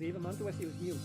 Viva mantojas jūs mīl.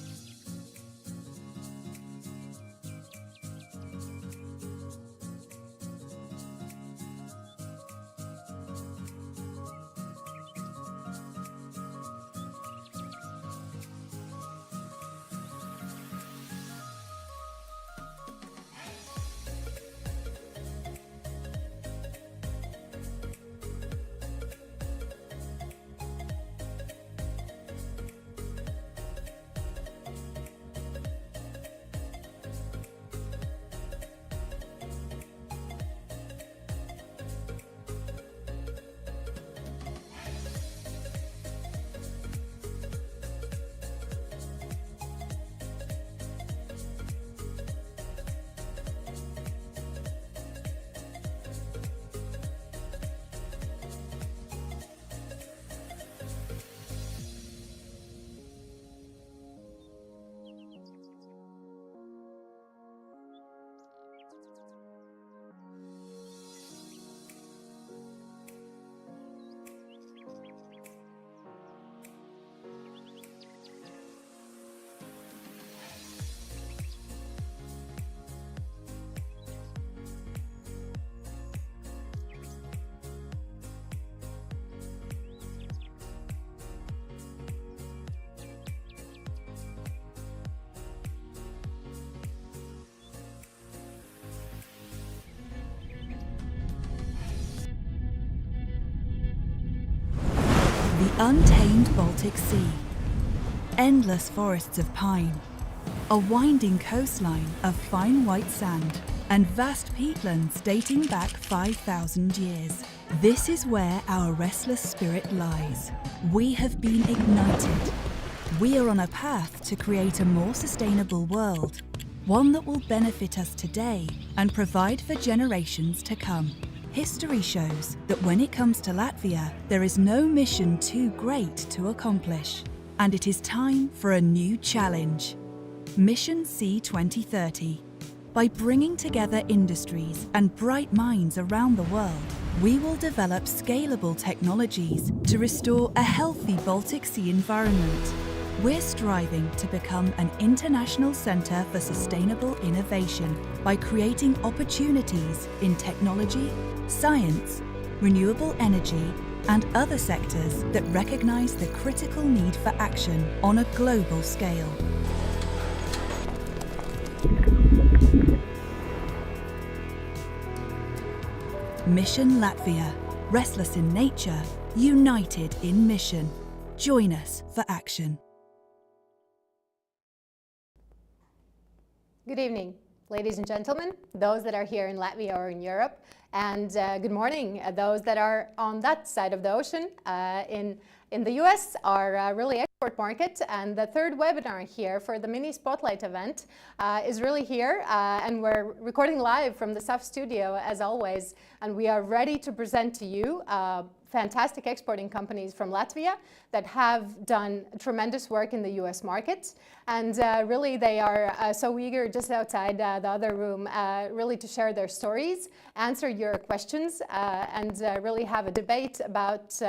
The untamed Baltic Sea, endless forests of pine, a winding coastline of fine white sand, and vast peatlands dating back 5,000 years. This is where our restless spirit lies. We have been ignited. We are on a path to create a more sustainable world, one that will benefit us today and provide for generations to come. History shows that when it comes to Latvia, there is no mission too great to accomplish. And it is time for a new challenge. Mission C 2030. By bringing together industries and bright minds around the world, we will develop scalable technologies to restore a healthy Baltic Sea environment. We're striving to become an international centre for sustainable innovation by creating opportunities in technology, science, renewable energy, and other sectors that recognise the critical need for action on a global scale. Mission Latvia. Restless in nature, united in mission. Join us for action. Good evening, ladies and gentlemen, those that are here in Latvia or in Europe, and good morning, those that are on that side of the ocean in the US, our really export market. And the third webinar here for the mini spotlight event is really here, and we're recording live from the SAF studio as always, and we are ready to present to you fantastic exporting companies from Latvia that have done tremendous work in the US market. And really they are so eager just outside the other room really to share their stories, answer your questions, and really have a debate about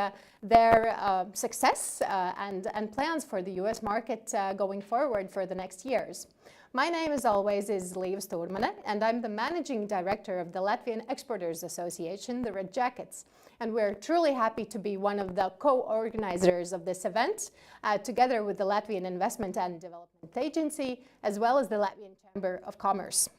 their success and plans for the US market going forward for the next years. My name, as always, is Līva Sturmane, and I'm the Managing Director of the Latvian Exporters Association, the Red Jackets. And we're truly happy to be one of the co-organizers of this event, together with the Latvian Investment and Development Agency, as well as the Latvian Chamber of Commerce.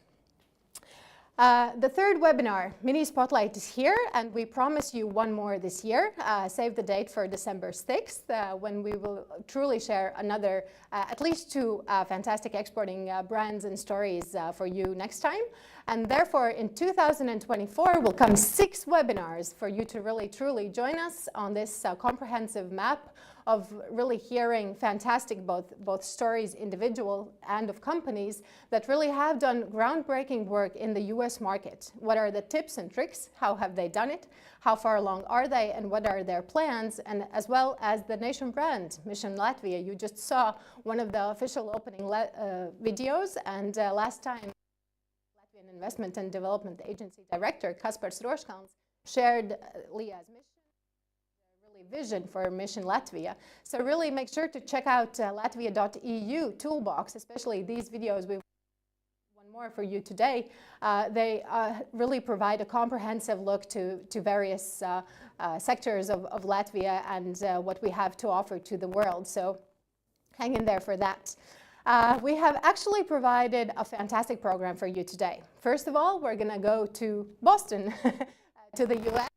The third webinar, Mini Spotlight, is here, and we promise you one more this year. Save the date for December 6th, when we will truly share another, at least two fantastic exporting brands and stories for you next time. And therefore, in 2024, will come 6 webinars for you to really, truly join us on this comprehensive map of really hearing fantastic both stories, individual and of companies that really have done groundbreaking work in the US market. What are the tips and tricks? How have they done it? How far along are they? And what are their plans? And as well as the nation brand, Mission Latvia. You just saw one of the official opening videos, and last time Latvian Investment and Development Agency Director Kaspars Roškalns shared Lia's mission, vision for Mission Latvia. So really make sure to check out latvia.eu toolbox, especially these videos. We've one more for you today. They really provide a comprehensive look to various sectors of Latvia and what we have to offer to the world. So hang in there for that. We have actually provided a fantastic program for you today. First of all, we're going to go to Boston, to the US.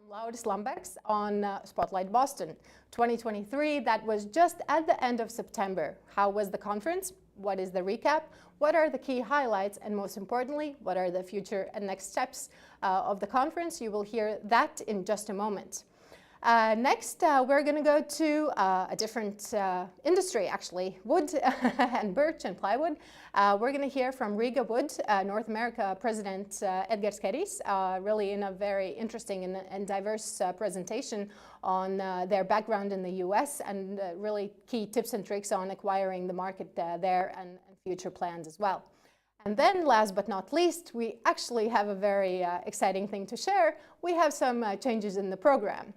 Latvijas Finieris on Spotlight Boston 2023. That was just at the end of September. How was the conference? What is the recap? What are the key highlights? And most importantly, what are the future and next steps of the conference? You will hear that in just a moment. Next, we're going to go to a different industry, actually, wood and birch and plywood. We're going to hear from Riga Wood, North America President Edgars Kerijs, really in a very interesting and diverse presentation on their background in the US and really key tips and tricks on acquiring the market there and future plans as well. And then last but not least, we actually have a very exciting thing to share. We have some changes in the program.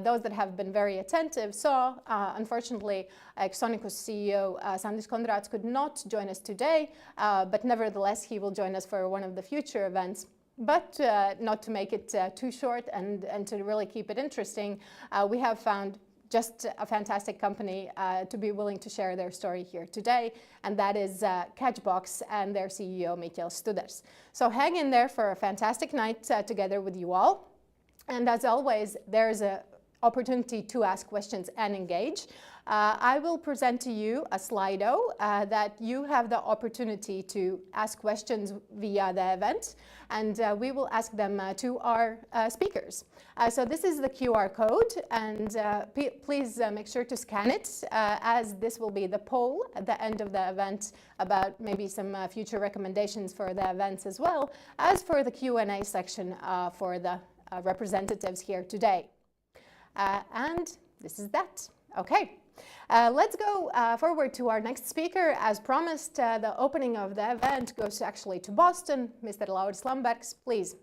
Those that have been very attentive saw, unfortunately, Exonicus CEO Sandis Kondrats could not join us today, but nevertheless, he will join us for one of the future events. But not to make it too short and to really keep it interesting, we have found just a fantastic company to be willing to share their story here today, and that is Catchbox and their CEO, Mikael Studers. So hang in there for a fantastic night together with you all. And as always, there's an opportunity to ask questions and engage. I will present to you a Slido that you have the opportunity to ask questions via the event, and we will ask them to our speakers. So this is the QR code, and please make sure to scan it, as this will be the poll at the end of the event about maybe some future recommendations for the events, as well as for the Q&A section for the representatives here today. And this is that. Okay. Let's go forward to our next speaker. As promised, the opening of the event goes actually to Boston. Mr. Latvijas Finieris, please.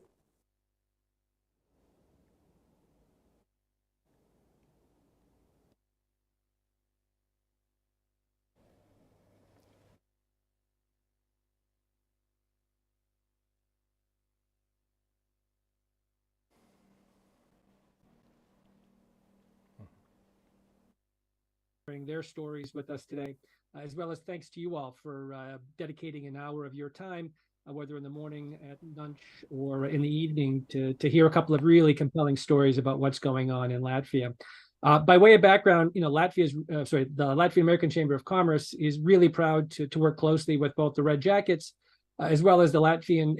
Sharing their stories with us today, as well as thanks to you all for dedicating an hour of your time, whether in the morning, at lunch, or in the evening, to hear a couple of really compelling stories about what's going on in Latvia. By way of background, the Latvian American Chamber of Commerce is really proud to work closely with both the Red Jackets, as well as the Latvian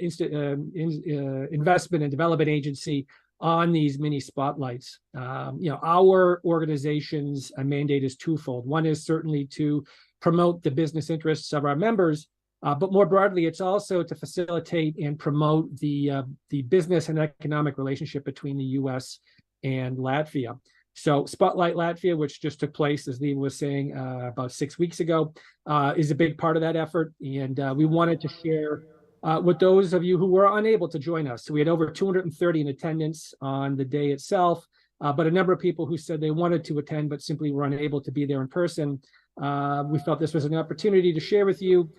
Investment and Development Agency on these mini spotlights. Our organization's mandate is twofold. One is certainly to promote the business interests of our members, but more broadly, it's also to facilitate and promote the business and economic relationship between the U.S. and Latvia. So Spotlight Latvia, which just took place, as Lee was saying, about 6 weeks ago, is a big part of that effort. And we wanted to share with those of you who were unable to join us. So we had over 230 in attendance on the day itself, but a number of people who said they wanted to attend but simply were unable to be there in person. We felt this was an opportunity to share with you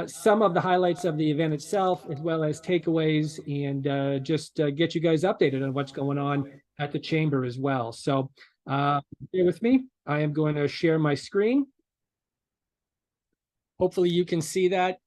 some of the highlights of the event itself, as well as takeaways, and just get you guys updated on what's going on at the Chamber as well. So bear with me. I am going to share my screen. Hopefully you can see that.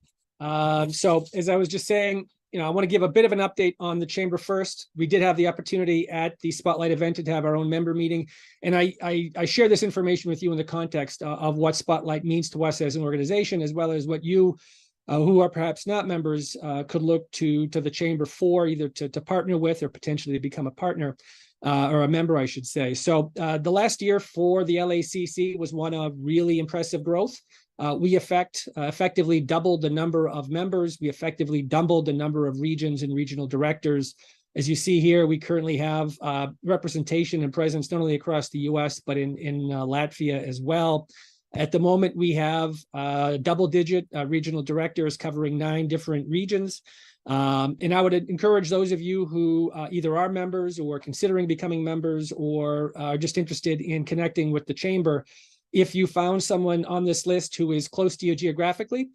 So as I was just saying, I want to give a bit of an update on the Chamber first. We did have the opportunity at the Spotlight event to have our own member meeting. And I share this information with you in the context of what Spotlight means to us as an organization, as well as what you who are perhaps not members could look to the Chamber for, either to partner with or potentially become a partner or a member, I should say. So the last year for the LACC was one of really impressive growth. We effectively doubled the number of members. We effectively doubled the number of regions and regional directors. As you see here, we currently have representation and presence not only across the U.S., but in Latvia as well. At the moment, we have double-digit regional directors covering 9 different regions. And I would encourage those of you who either are members or considering becoming members or are just interested in connecting with the chamber, if you found someone on this list who is close to you geographically,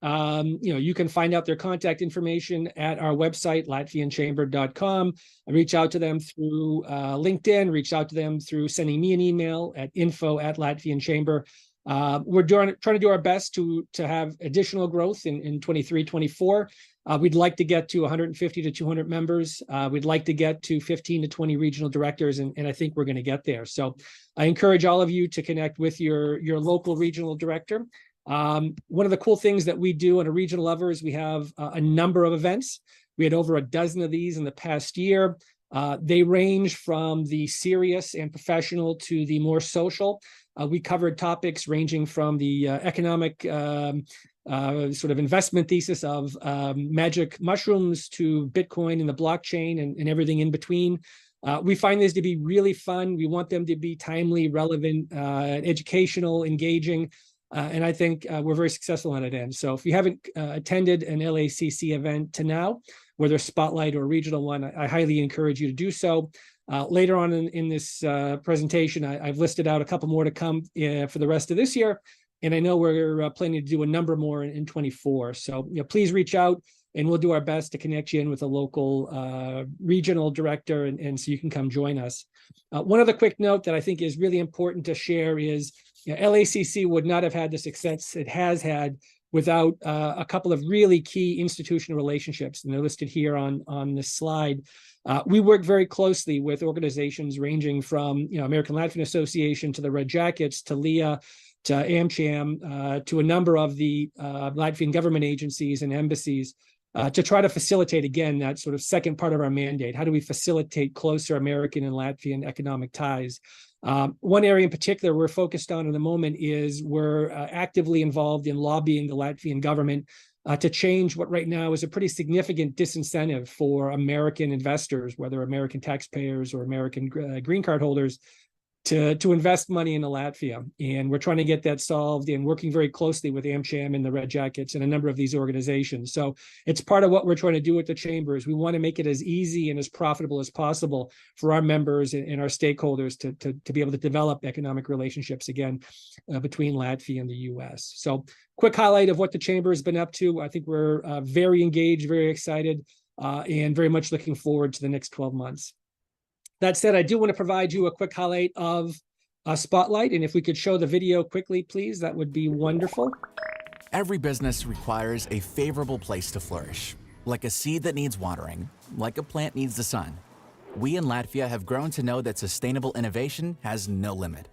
you can find out their contact information at our website, latvianchamber.com. Reach out to them through LinkedIn, reach out to them through sending me an email at info@latvianchamber. We're trying to do our best to have additional growth in 23, 24. We'd like to get to 150 to 200 members. We'd like to get to 15 to 20 regional directors, and I think we're going to get there. So I encourage all of you to connect with your local regional director. One of the cool things that we do on a regional level is we have a number of events. We had over a dozen of these in the past year. They range from the serious and professional to the more social. We covered topics ranging from the economic sort of investment thesis of magic mushrooms to Bitcoin and the blockchain and everything in between. We find these to be really fun. We want them to be timely, relevant, educational, engaging. And I think we're very successful on that end. So if you haven't attended an LACC event to now, whether spotlight or a regional one, I highly encourage you to do so. Later on in this presentation, I've listed out a couple more to come for the rest of this year. And I know we're planning to do a number more in 24. So please reach out and we'll do our best to connect you in with a local regional director and so you can come join us. One other quick note that I think is really important to share is LACC would not have had the success it has had without a couple of really key institutional relationships, and they're listed here on this slide. We work very closely with organizations ranging from American Latvian Association to the Red Jackets to LIA to AmCham to a number of the Latvian government agencies and embassies to try to facilitate, again, that sort of second part of our mandate. How do we facilitate closer American and Latvian economic ties? One area in particular we're focused on at the moment is we're actively involved in lobbying the Latvian government to change what right now is a pretty significant disincentive for American investors, whether American taxpayers or American green card holders, to invest money into Latvia. And we're trying to get that solved and working very closely with AmCham and the Red Jackets and a number of these organizations. So it's part of what we're trying to do with the chamber is we want to make it as easy and as profitable as possible for our members and our stakeholders to be able to develop economic relationships again between Latvia and the US. So quick highlight of what the chamber has been up to. I think we're very engaged, very excited, and very much looking forward to the next 12 months. That said, I do want to provide you a quick highlight of Spotlight. And if we could show the video quickly, please, that would be wonderful. Every business requires a favorable place to flourish, like a seed that needs watering, like a plant needs the sun. We in Latvia have grown to know that sustainable innovation has no limit.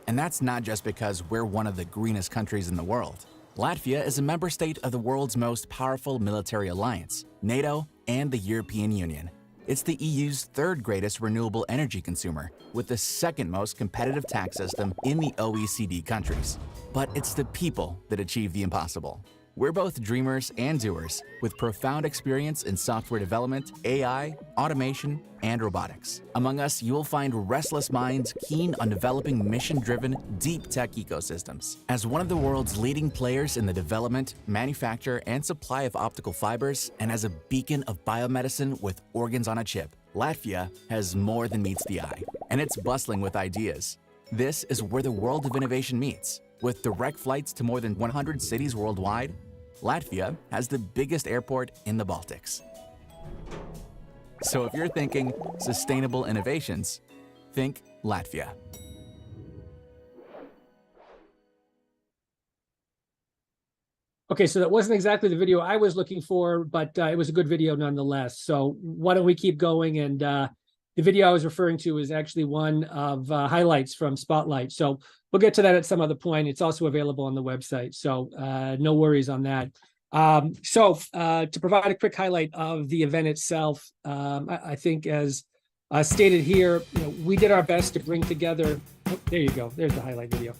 And that's not just because we're one of the greenest countries in the world. Latvia is a member state of the world's most powerful military alliance, NATO, and the European Union. It's the EU's third greatest renewable energy consumer, with the second most competitive tax system in the OECD countries. But it's the people that achieve the impossible. We're both dreamers and doers, with profound experience in software development, AI, automation, and robotics. Among us, you'll find restless minds keen on developing mission-driven, deep tech ecosystems. As one of the world's leading players in the development, manufacture, and supply of optical fibers, and as a beacon of biomedicine with organs on a chip, Latvia has more than meets the eye, and it's bustling with ideas. This is where the world of innovation meets. With direct flights to more than 100 cities worldwide, Latvia has the biggest airport in the Baltics. So if you're thinking sustainable innovations, think Latvia. Okay, so that wasn't exactly the video I was looking for, but it was a good video nonetheless. So why don't we keep going? And the video I was referring to is actually one of highlights from Spotlight. So we'll get to that at some other point. It's also available on the website. So no worries on that. To provide a quick highlight of the event itself, I think as stated here, we did our best to bring together, oh, there you go, there's the highlight video.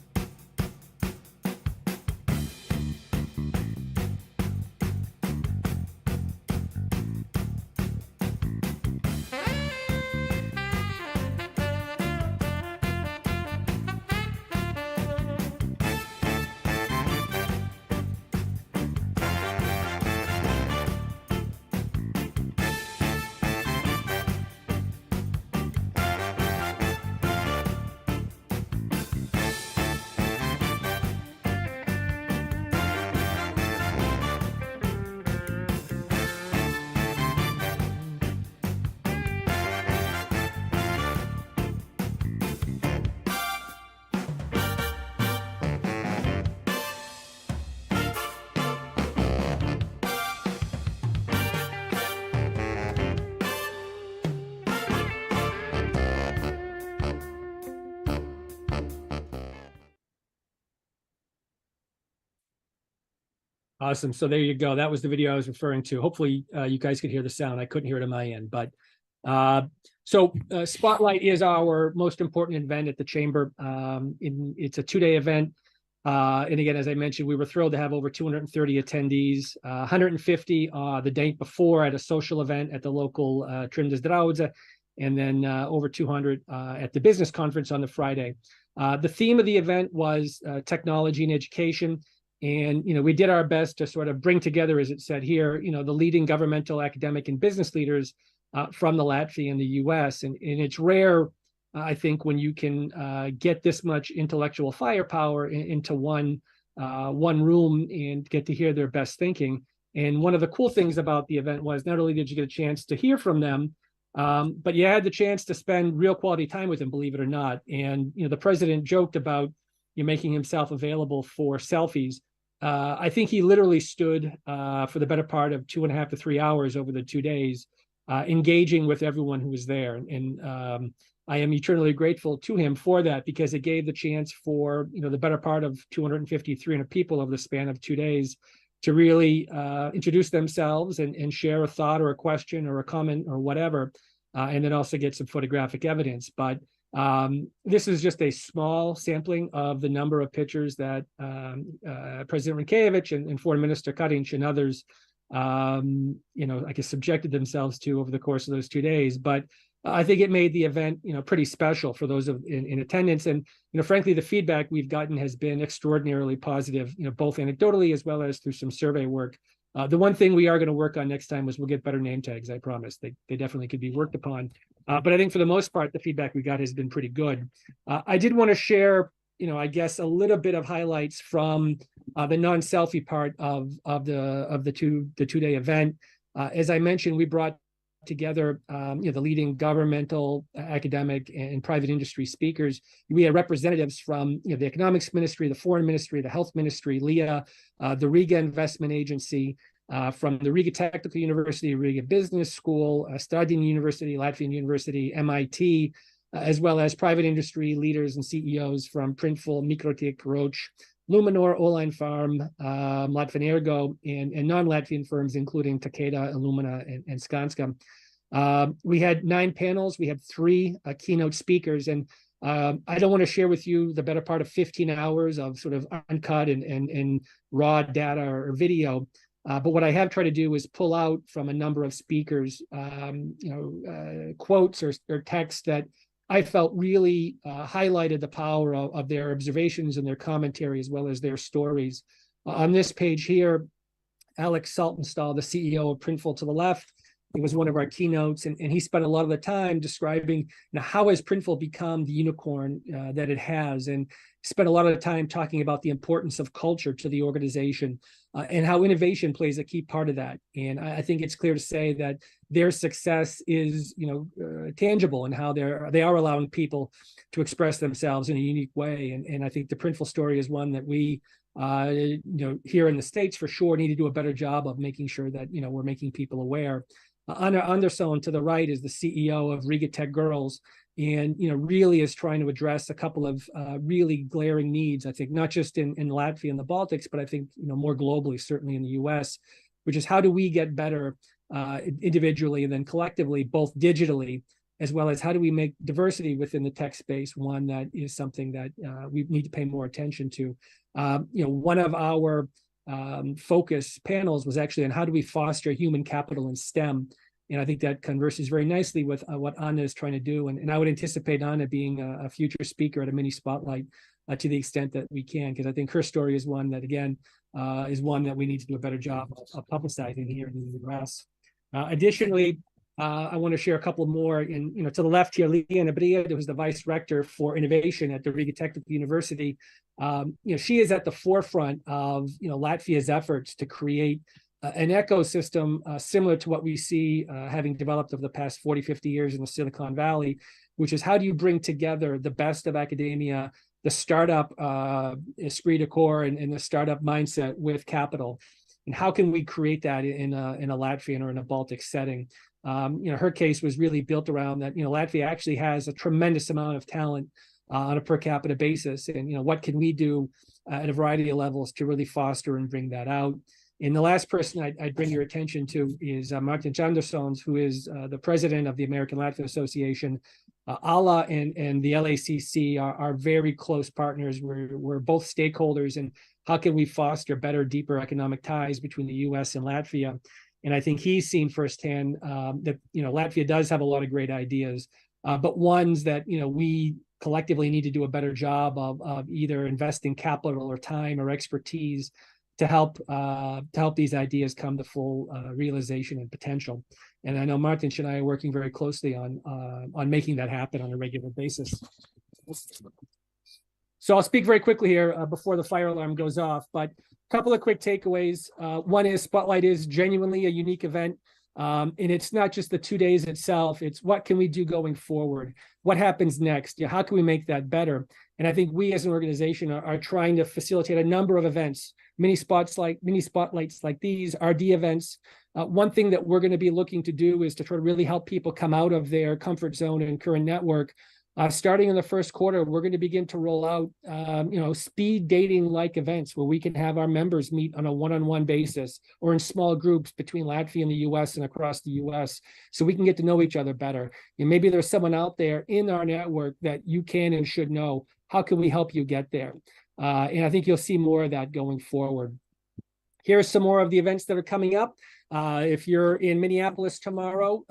Awesome. So there you go. That was the video I was referring to. Hopefully you guys could hear the sound. I couldn't hear it on my end, but Spotlight is our most important event at the Chamber. It's a 2-day event. And again, as I mentioned, we were thrilled to have over 230 attendees, 150 the day before at a social event at the local Trim des Drauds, and then over 200 at the business conference on the Friday. The theme of the event was technology and education. And, we did our best to sort of bring together, as it said here, the leading governmental, academic, and business leaders from the Latvia and the US. And it's rare, I think, when you can get this much intellectual firepower into one room and get to hear their best thinking. And one of the cool things about the event was not only did you get a chance to hear from them, but you had the chance to spend real quality time with them, believe it or not. And, the president joked about making himself available for selfies. I think he literally stood for the better part of 2.5 to 3 hours over the 2 days, engaging with everyone who was there. And I am eternally grateful to him for that, because it gave the chance for, the better part of 250, 300 people over the span of 2 days to really introduce themselves and share a thought or a question or a comment or whatever, and then also get some photographic evidence. But this is just a small sampling of the number of pictures that President Rinkevich and Foreign Minister Karinč and others, I guess, subjected themselves to over the course of those 2 days. But I think it made the event, pretty special for those in attendance. And, frankly, the feedback we've gotten has been extraordinarily positive, both anecdotally as well as through some survey work. The one thing we are going to work on next time is we'll get better name tags, I promise. They definitely could be worked upon. But I think for the most part, the feedback we got has been pretty good. I did want to share, I guess, a little bit of highlights from the non-selfie part of the 2-day event. As I mentioned, we brought together the leading governmental, academic, and private industry speakers. We had representatives from the economics ministry, the foreign ministry, the health ministry, LIA, the Riga Investment Agency, from the Riga Technical University, Riga Business School, Stradin University, Latvian University, MIT, as well as private industry leaders and CEOs from Printful, Mikrotik, Roche, Luminor, Oline Farm, Latvian Ergo, and non-Latvian firms, including Takeda, Illumina, and Skanska. We had 9 panels. We had 3 keynote speakers. And I don't want to share with you the better part of 15 hours of sort of uncut and raw data or video. But what I have tried to do is pull out from a number of speakers, quotes or texts that I felt really highlighted the power of their observations and their commentary, as well as their stories. On this page here, Alex Saltonstall, the CEO of Printful, to the left, it was one of our keynotes, and he spent a lot of the time describing how has Printful become the unicorn that it has, and spent a lot of the time talking about the importance of culture to the organization and how innovation plays a key part of that. And I think it's clear to say that their success is, tangible, and how they are allowing people to express themselves in a unique way. And I think the Printful story is one that we, here in the States for sure, need to do a better job of making sure that, we're making people aware. Anna Andersson to the right is the CEO of Riga Tech Girls, and really is trying to address a couple of really glaring needs, I think, not just in Latvia and the Baltics, but I think more globally, certainly in the US, which is how do we get better individually and then collectively, both digitally, as well as how do we make diversity within the tech space one that is something that we need to pay more attention to. One of our focus panels was actually on how do we foster human capital in STEM. And I think that converses very nicely with what Anna is trying to do. And I would anticipate Anna being a future speaker at a mini spotlight to the extent that we can, because I think her story is one that, again, is one that we need to do a better job of publicizing here in the US. Additionally, I want to share a couple more. To the left here, Liana Bria, who's the vice rector for innovation at the Riga Technical University. She is at the forefront of Latvia's efforts to create an ecosystem similar to what we see having developed over the past 40, 50 years in the Silicon Valley, which is how do you bring together the best of academia, the startup esprit de corps and the startup mindset with capital, and how can we create that in a Latvian or in a Baltic setting? Her case was really built around that. Latvia actually has a tremendous amount of talent on a per capita basis, and what can we do at a variety of levels to really foster and bring that out? And the last person I'd bring your attention to is Martin Jandersons, who is the president of the American Latvian Association. ALA and the LACC are very close partners. We're both stakeholders, and how can we foster better, deeper economic ties between the U.S. and Latvia? And I think he's seen firsthand that Latvia does have a lot of great ideas, but ones that we collectively need to do a better job of either investing capital or time or expertise to help these ideas come to full realization and potential. And I know Martin and I are working very closely on making that happen on a regular basis. So I'll speak very quickly here before the fire alarm goes off, but a couple of quick takeaways. One is Spotlight is genuinely a unique event. And it's not just the 2 days itself, it's what can we do going forward? What happens next? How can we make that better? And I think we as an organization are trying to facilitate a number of events, mini spotlights like these, RD events. One thing that we're going to be looking to do is to try to really help people come out of their comfort zone and current network. Starting in the first quarter, we're going to begin to roll out, speed dating-like events where we can have our members meet on a one-on-one basis or in small groups between Latvia and the U.S. and across the U.S. so we can get to know each other better. And maybe there's someone out there in our network that you can and should know. How can we help you get there? And I think you'll see more of that going forward. Here are some more of the events that are coming up. If you're in Minneapolis tomorrow,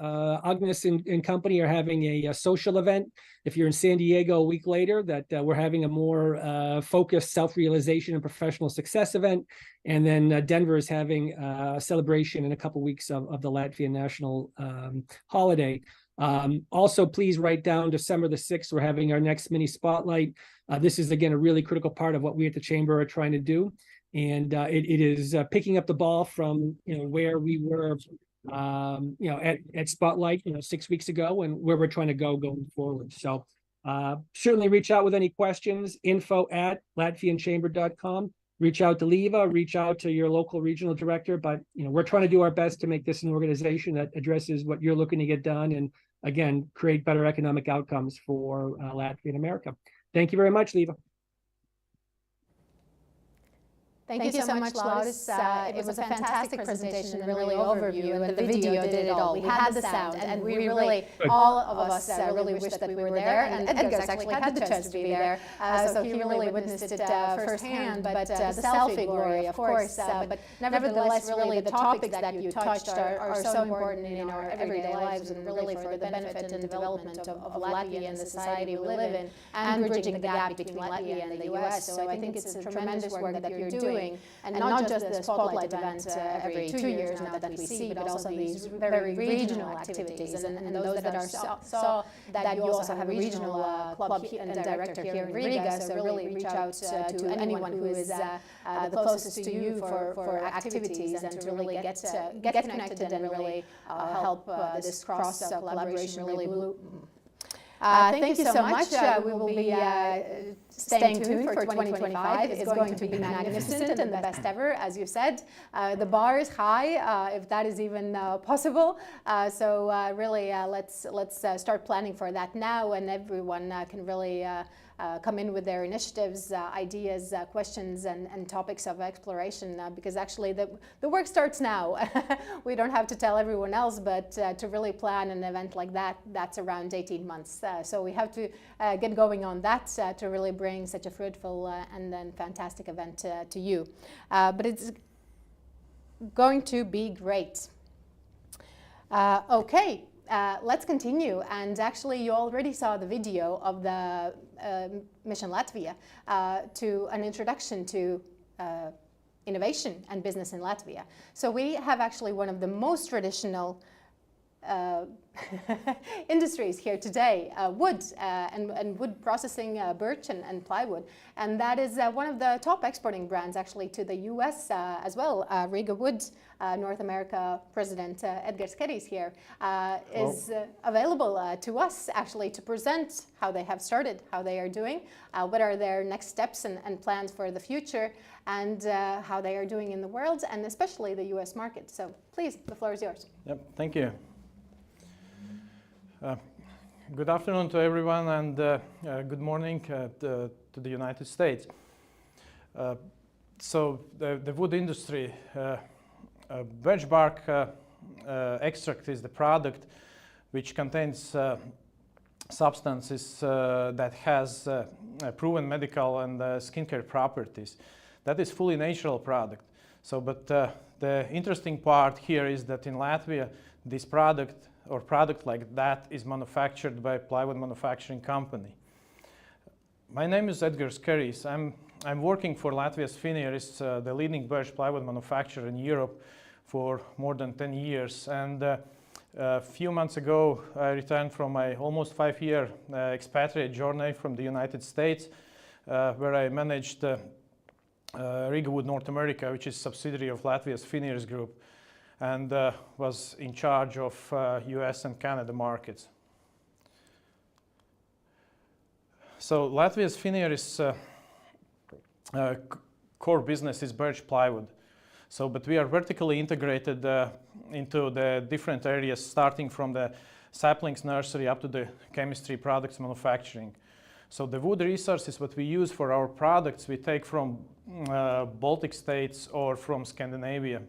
Agnes and company are having a social event. If you're in San Diego a week later, that we're having a more focused self-realization and professional success event. And then Denver is having a celebration in a couple of weeks of the Latvian national holiday. Also, please write down December the 6th, we're having our next mini spotlight. This is, again, a really critical part of what we at the Chamber are trying to do. And it is picking up the ball from where we were at Spotlight 6 weeks ago and where we're trying to go going forward. So certainly reach out with any questions, info@latvianchamber.com. Reach out to Leva, reach out to your local regional director, but we're trying to do our best to make this an organization that addresses what you're looking to get done and again create better economic outcomes for Latvia and America. Thank you very much, Leva. Thank you so much, Laudis. It was a fantastic presentation and really overview, and the video did it all. We had the sound, and we really, all of us really wish that we were there, and Edgar's actually had the chance to be there, so he really witnessed it firsthand, but the selfie glory, of course, but nevertheless, really the topics that you touched are so important in our everyday lives and really for the benefit and development of Latvia and the society we live in, and bridging the gap between Latvia and the US. So I think it's a tremendous work that you're doing. And not just the Spotlight event every 2 years now that we see, but also these very regional activities. And those that saw that you also have a regional club and director here in Riga, so really reach out to anyone who is the closest to you for activities and to really get connected and really help this cross-collaboration really bloom. Thank you so much. We will be staying tuned for 2025. It's going to be magnificent and the best ever, as you said. The bar is high, if that is even possible. So really, let's start planning for that now, and everyone can really come in with their initiatives, ideas, questions, and topics of exploration, because actually the work starts now. We don't have to tell everyone else, but to really plan an event like that, that's around 18 months. So we have to get going on that to really bring such a fruitful and then fantastic event to you. But it's going to be great. Okay. Let's continue, and actually you already saw the video of the Mission Latvia to an introduction to innovation and business in Latvia. So we have actually one of the most traditional industries here today, wood and wood processing, birch and plywood, and that is one of the top exporting brands actually to the US as well. Riga Wood, North America President Edgar Skeris here is available to us actually to present how they have started, how they are doing, what are their next steps and plans for the future, and how they are doing in the world, and especially the US market. So please, the floor is yours. Yep, thank you. Good afternoon to everyone, and good morning to the United States. So the wood industry Birch bark extract is the product which contains substances that has proven medical and skincare properties. That is fully natural product. So, but the interesting part here is that in Latvia, this product or product like that is manufactured by a plywood manufacturing company. My name is Edgars Kerijs. I'm working for Latvijas Finieris, the leading birch plywood manufacturer in Europe, for more than 10 years. And a few months ago, I returned from my almost 5-year expatriate journey from the United States, where I managed Rigawood North America, which is a subsidiary of Latvijas Finieris Group, and was in charge of US and Canada markets. So Latvijas Finieris core business is birch plywood. So, but we are vertically integrated into the different areas, starting from the saplings nursery up to the chemistry products manufacturing. So the wood resources what we use for our products, we take from Baltic states or from Scandinavia.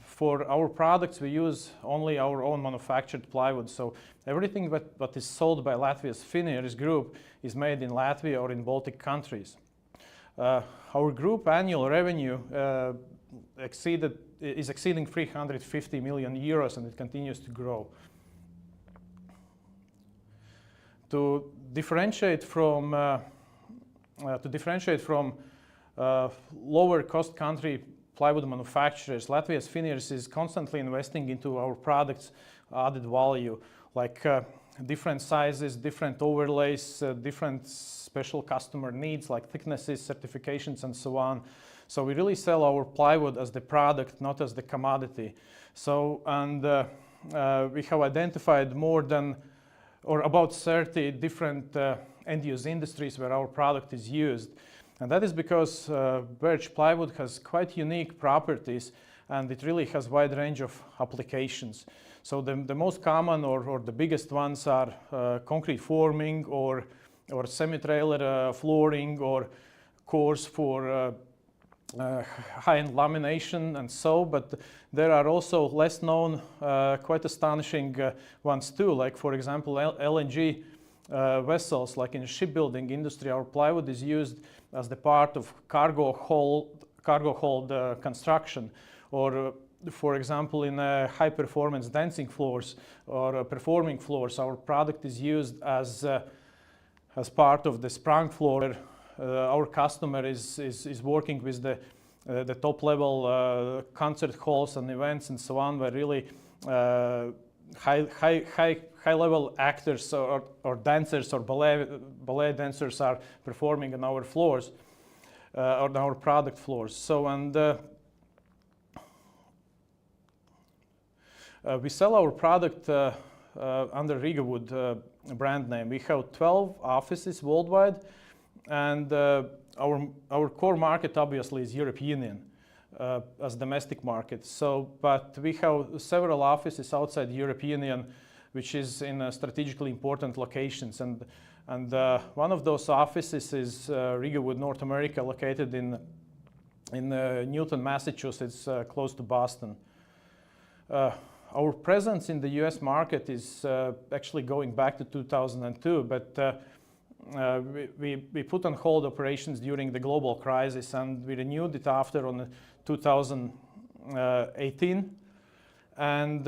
For our products, we use only our own manufactured plywood. So everything that is sold by Latvijas Finieris Group is made in Latvia or in Baltic countries. Our group annual revenue is exceeding 350 million euros, and it continues to grow. To differentiate from lower cost country plywood manufacturers, Latvijas Finieris is constantly investing into our products' added value, like different sizes, different overlays, different special customer needs like thicknesses, certifications, and so on. So we really sell our plywood as the product, not as the commodity. So, and we have identified more than or about 30 different end-use industries where our product is used. And that is because birch plywood has quite unique properties, and it really has a wide range of applications. So the most common or the biggest ones are concrete forming or semi-trailer flooring or cores for high-end lamination and so, but there are also less known, quite astonishing ones too, like for example LNG vessels, like in the shipbuilding industry. Our plywood is used as the part of cargo hold construction, or for example in high performance dancing floors or performing floors, our product is used as part of the sprung floor. Our customer is working with the top level concert halls and events and so on, where really high level actors or dancers or ballet dancers are performing on our floors, on our product floors. So, and we sell our product under Rigawood brand name. We have 12 offices worldwide, and our core market obviously is European Union as domestic market. So, but we have several offices outside the European Union, which is in strategically important locations. And one of those offices is Rigawood North America, located in Newton, Massachusetts, close to Boston. Our presence in the US market is actually going back to 2002, but we put on hold operations during the global crisis, and we renewed it after on 2018. And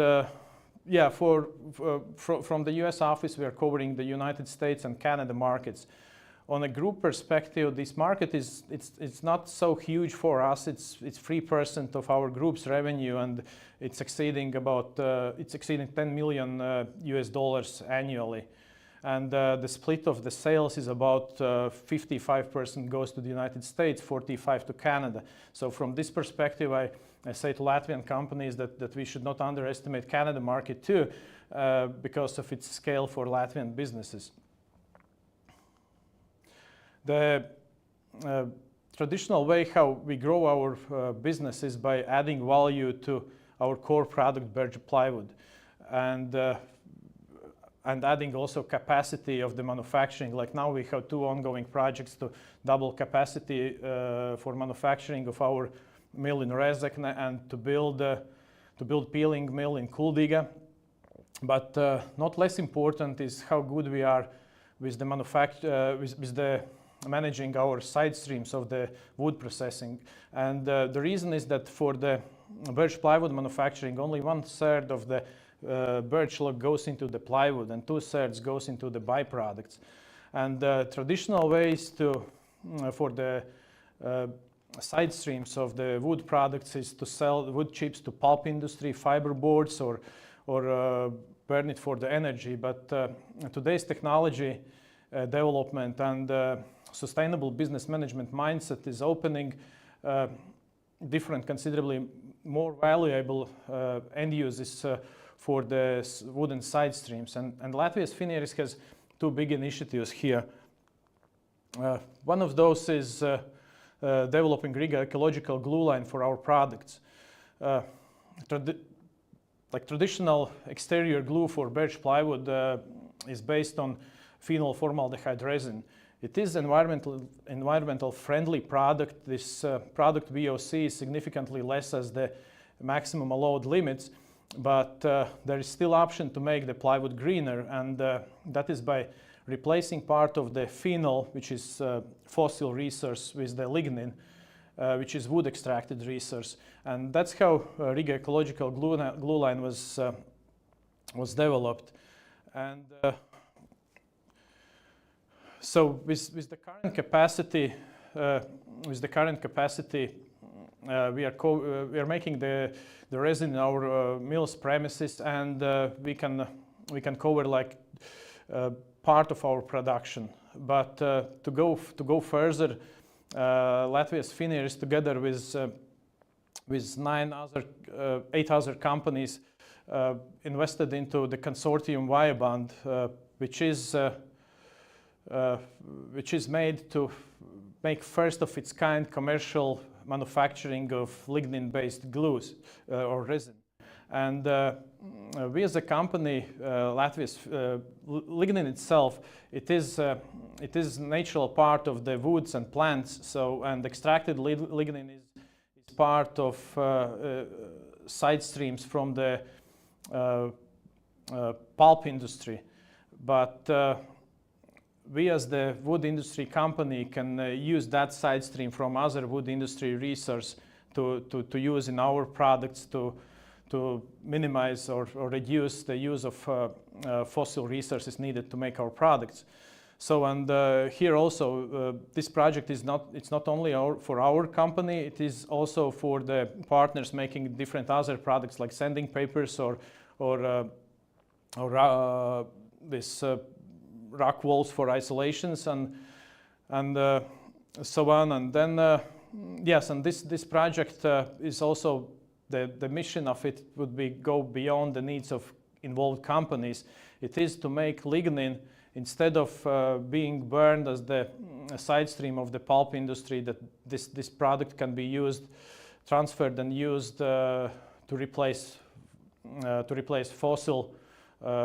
yeah, from the US office, we are covering the United States and Canada markets. On a group perspective, this market it's not so huge for us. It's 3% of our group's revenue, and it's exceeding about 10 million US dollars annually. And the split of the sales is about 55% goes to the United States, 45% to Canada. So from this perspective, I say to Latvian companies that we should not underestimate Canada market too, because of its scale for Latvian businesses. The traditional way how we grow our business is by adding value to our core product, birch plywood, and adding also capacity of the manufacturing. Like now we have 2 ongoing projects to double capacity for manufacturing of our mill in Rezekne and to build peeling mill in Kuldiga. But not less important is how good we are with the with the managing our side streams of the wood processing. And the reason is that for the birch plywood manufacturing, only 1/3 of the birch log goes into the plywood and 2/3 goes into the byproducts. And traditional ways for the side streams of the wood products is to sell wood chips to pulp industry, fiber boards, or burn it for the energy. But today's technology development and sustainable business management mindset is opening different, considerably more valuable end uses for the wooden side streams. And Latvijas Finieris has two big initiatives here. One of those is developing Riga ecological glue line for our products. Like traditional exterior glue for birch plywood is based on phenol formaldehyde resin. It is environmental friendly product. This product VOC is significantly less as the maximum allowed limits, but there is still option to make the plywood greener, and that is by replacing part of the phenol, which is fossil resource, with the lignin, which is wood extracted resource. And that's how Riga ecological glue line was developed. And so with the current capacity, we are making the resin in our mill's premises, and we can cover like part of our production. But to go further, Latvijas Finieris, together with 8 other companies, invested into the consortium Viaband, which is made to make first of its kind commercial manufacturing of lignin-based glues or resin. And we as a company, Latvia's lignin itself, it is natural part of the woods and plants. So, and extracted lignin is part of side streams from the pulp industry. But we as the wood industry company can use that side stream from other wood industry resource to use in our products to minimize or reduce the use of fossil resources needed to make our products. So, and here also, this project is not only for our company, it is also for the partners making different other products like sanding papers or this rock walls for isolations and so on. And then yes, and this project is also the mission of it would be go beyond the needs of involved companies. It is to make lignin, instead of being burned as the side stream of the pulp industry, that this product can be used, transferred and used to replace fossil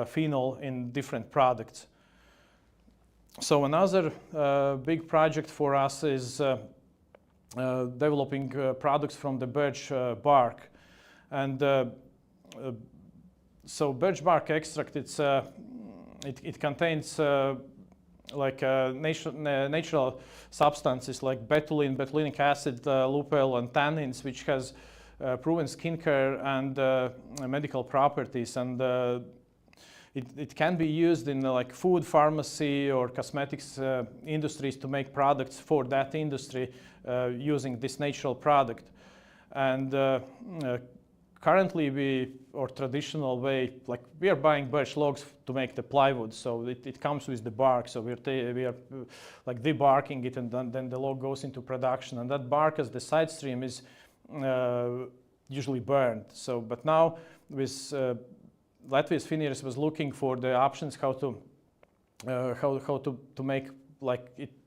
phenol in different products. So another big project for us is developing products from the birch bark. And so birch bark extract, it contains like natural substances like betulin, betulinic acid, lupeol, and tannins, which has proven skincare and medical properties. And it can be used in like food, pharmacy, or cosmetics industries to make products for that industry using this natural product. And currently or traditional way, like we are buying birch logs to make the plywood, so it comes with the bark. So we are like debarking it, and then the log goes into production. And that bark as the side stream is usually burned. So, but now with Latvijas Finieris was looking for the options how to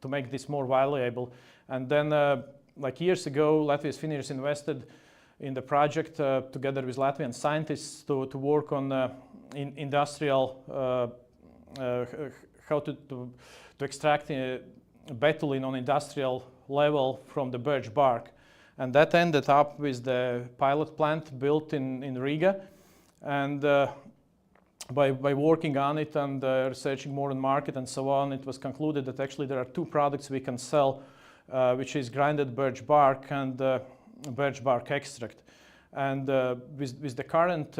make this more valuable. And then like years ago, Latvijas Finieris invested in the project together with Latvian scientists to work on industrial how to extract betulin on industrial level from the birch bark. And that ended up with the pilot plant built in Riga. And by working on it and researching more on market and so on, it was concluded that actually there are two products we can sell, which is grinded birch bark and birch bark extract. And with the current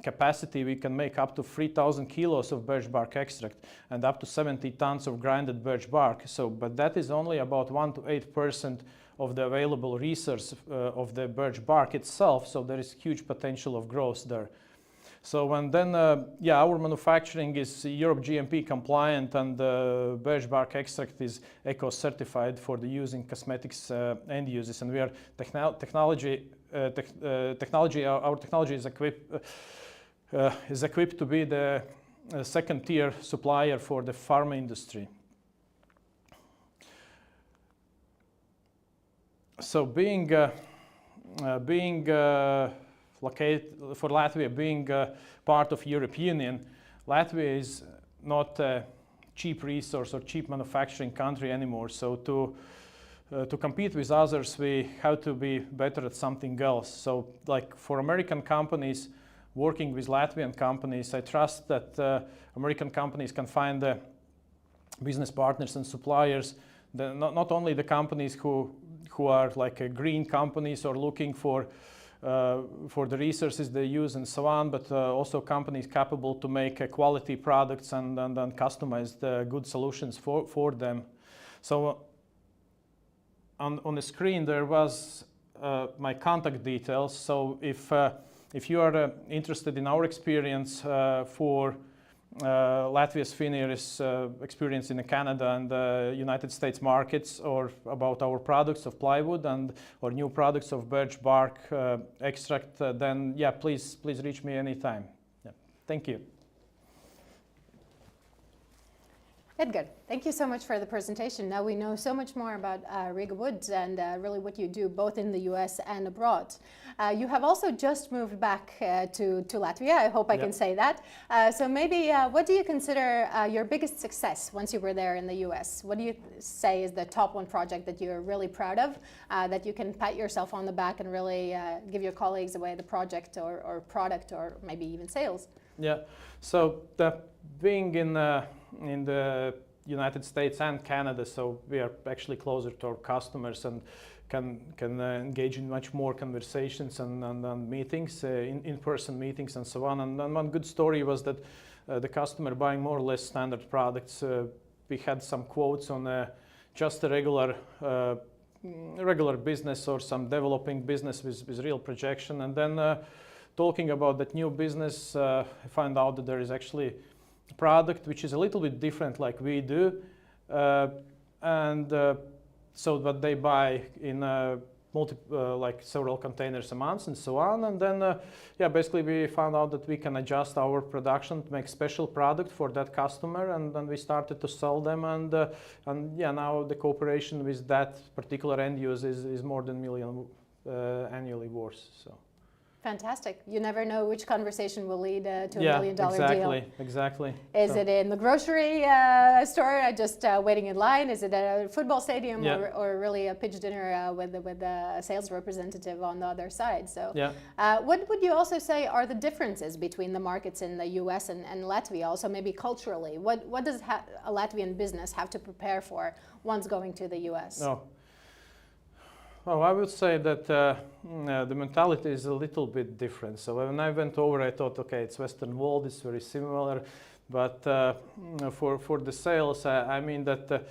capacity, we can make up to 3,000 kilos of birch bark extract and up to 70 tons of grinded birch bark. So, but that is only about 1 to 8% of the available resource of the birch bark itself. So there is huge potential of growth there. So and then, our manufacturing is Europe GMP compliant, and birch bark extract is eco certified for the use in cosmetics end uses. And we are our technology is equipped to be the second tier supplier for the pharma industry. So being located for Latvia, being part of European Union, Latvia is not a cheap resource or cheap manufacturing country anymore. So to compete with others, we have to be better at something else. So like for American companies working with Latvian companies, I trust that American companies can find business partners and suppliers, not only the companies who are like green companies or looking for the resources they use and so on, but also companies capable to make quality products and customize the good solutions for them. So on the screen there was my contact details. So if you are interested in our experience for Latvijas Finieris experience in Canada and the United States markets, or about our products of plywood or new products of birch bark extract, then please reach me anytime. Yeah. Thank you. Edgar, thank you so much for the presentation. Now we know so much more about Riga Woods and really what you do both in the US and abroad. You have also just moved back to Latvia, I hope I can say that. So maybe what do you consider your biggest success once you were there in the US? What do you say is the top one project that you're really proud of, that you can pat yourself on the back and really give your colleagues away the project or product or maybe even sales? Yeah, so being in the United States and Canada, so we are actually closer to our customers and can engage in much more conversations and meetings, in-person meetings and so on. And one good story was that the customer buying more or less standard products, we had some quotes on just a regular business or some developing business with real projection. And then talking about that new business, I found out that there is actually a product which is a little bit different like we do. So what they buy in like several containers a month and so on. And then, basically we found out that we can adjust our production to make special product for that customer. And then we started to sell them. And now the cooperation with that particular end user is more than $1 million annually worth. So. Fantastic. You never know which conversation will lead to a $1 million deal. Exactly. Is it in the grocery store, just waiting in line? Is it at a football stadium or really a pitch dinner with a sales representative on the other side? So what would you also say are the differences between the markets in the US and Latvia, also maybe culturally? What does a Latvian business have to prepare for once going to the US? Well, I would say that the mentality is a little bit different. So when I went over, I thought, okay, it's Western world, it's very similar. But for the sales, I mean that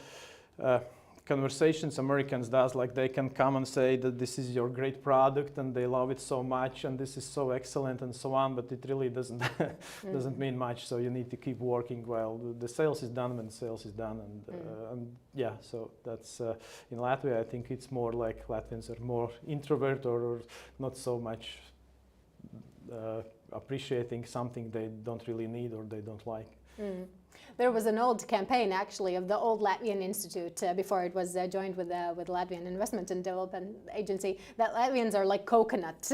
conversations Americans does, like they can come and say that this is your great product and they love it so much and this is so excellent and so on, but it really doesn't mean much. So you need to keep working while the sales is done when sales is done. So that's in Latvia, I think it's more like Latvians are more introvert or not so much appreciating something they don't really need or they don't like. There was an old campaign, actually, of the old Latvian Institute before it was joined with Latvian Investment and Development Agency, that Latvians are like coconut.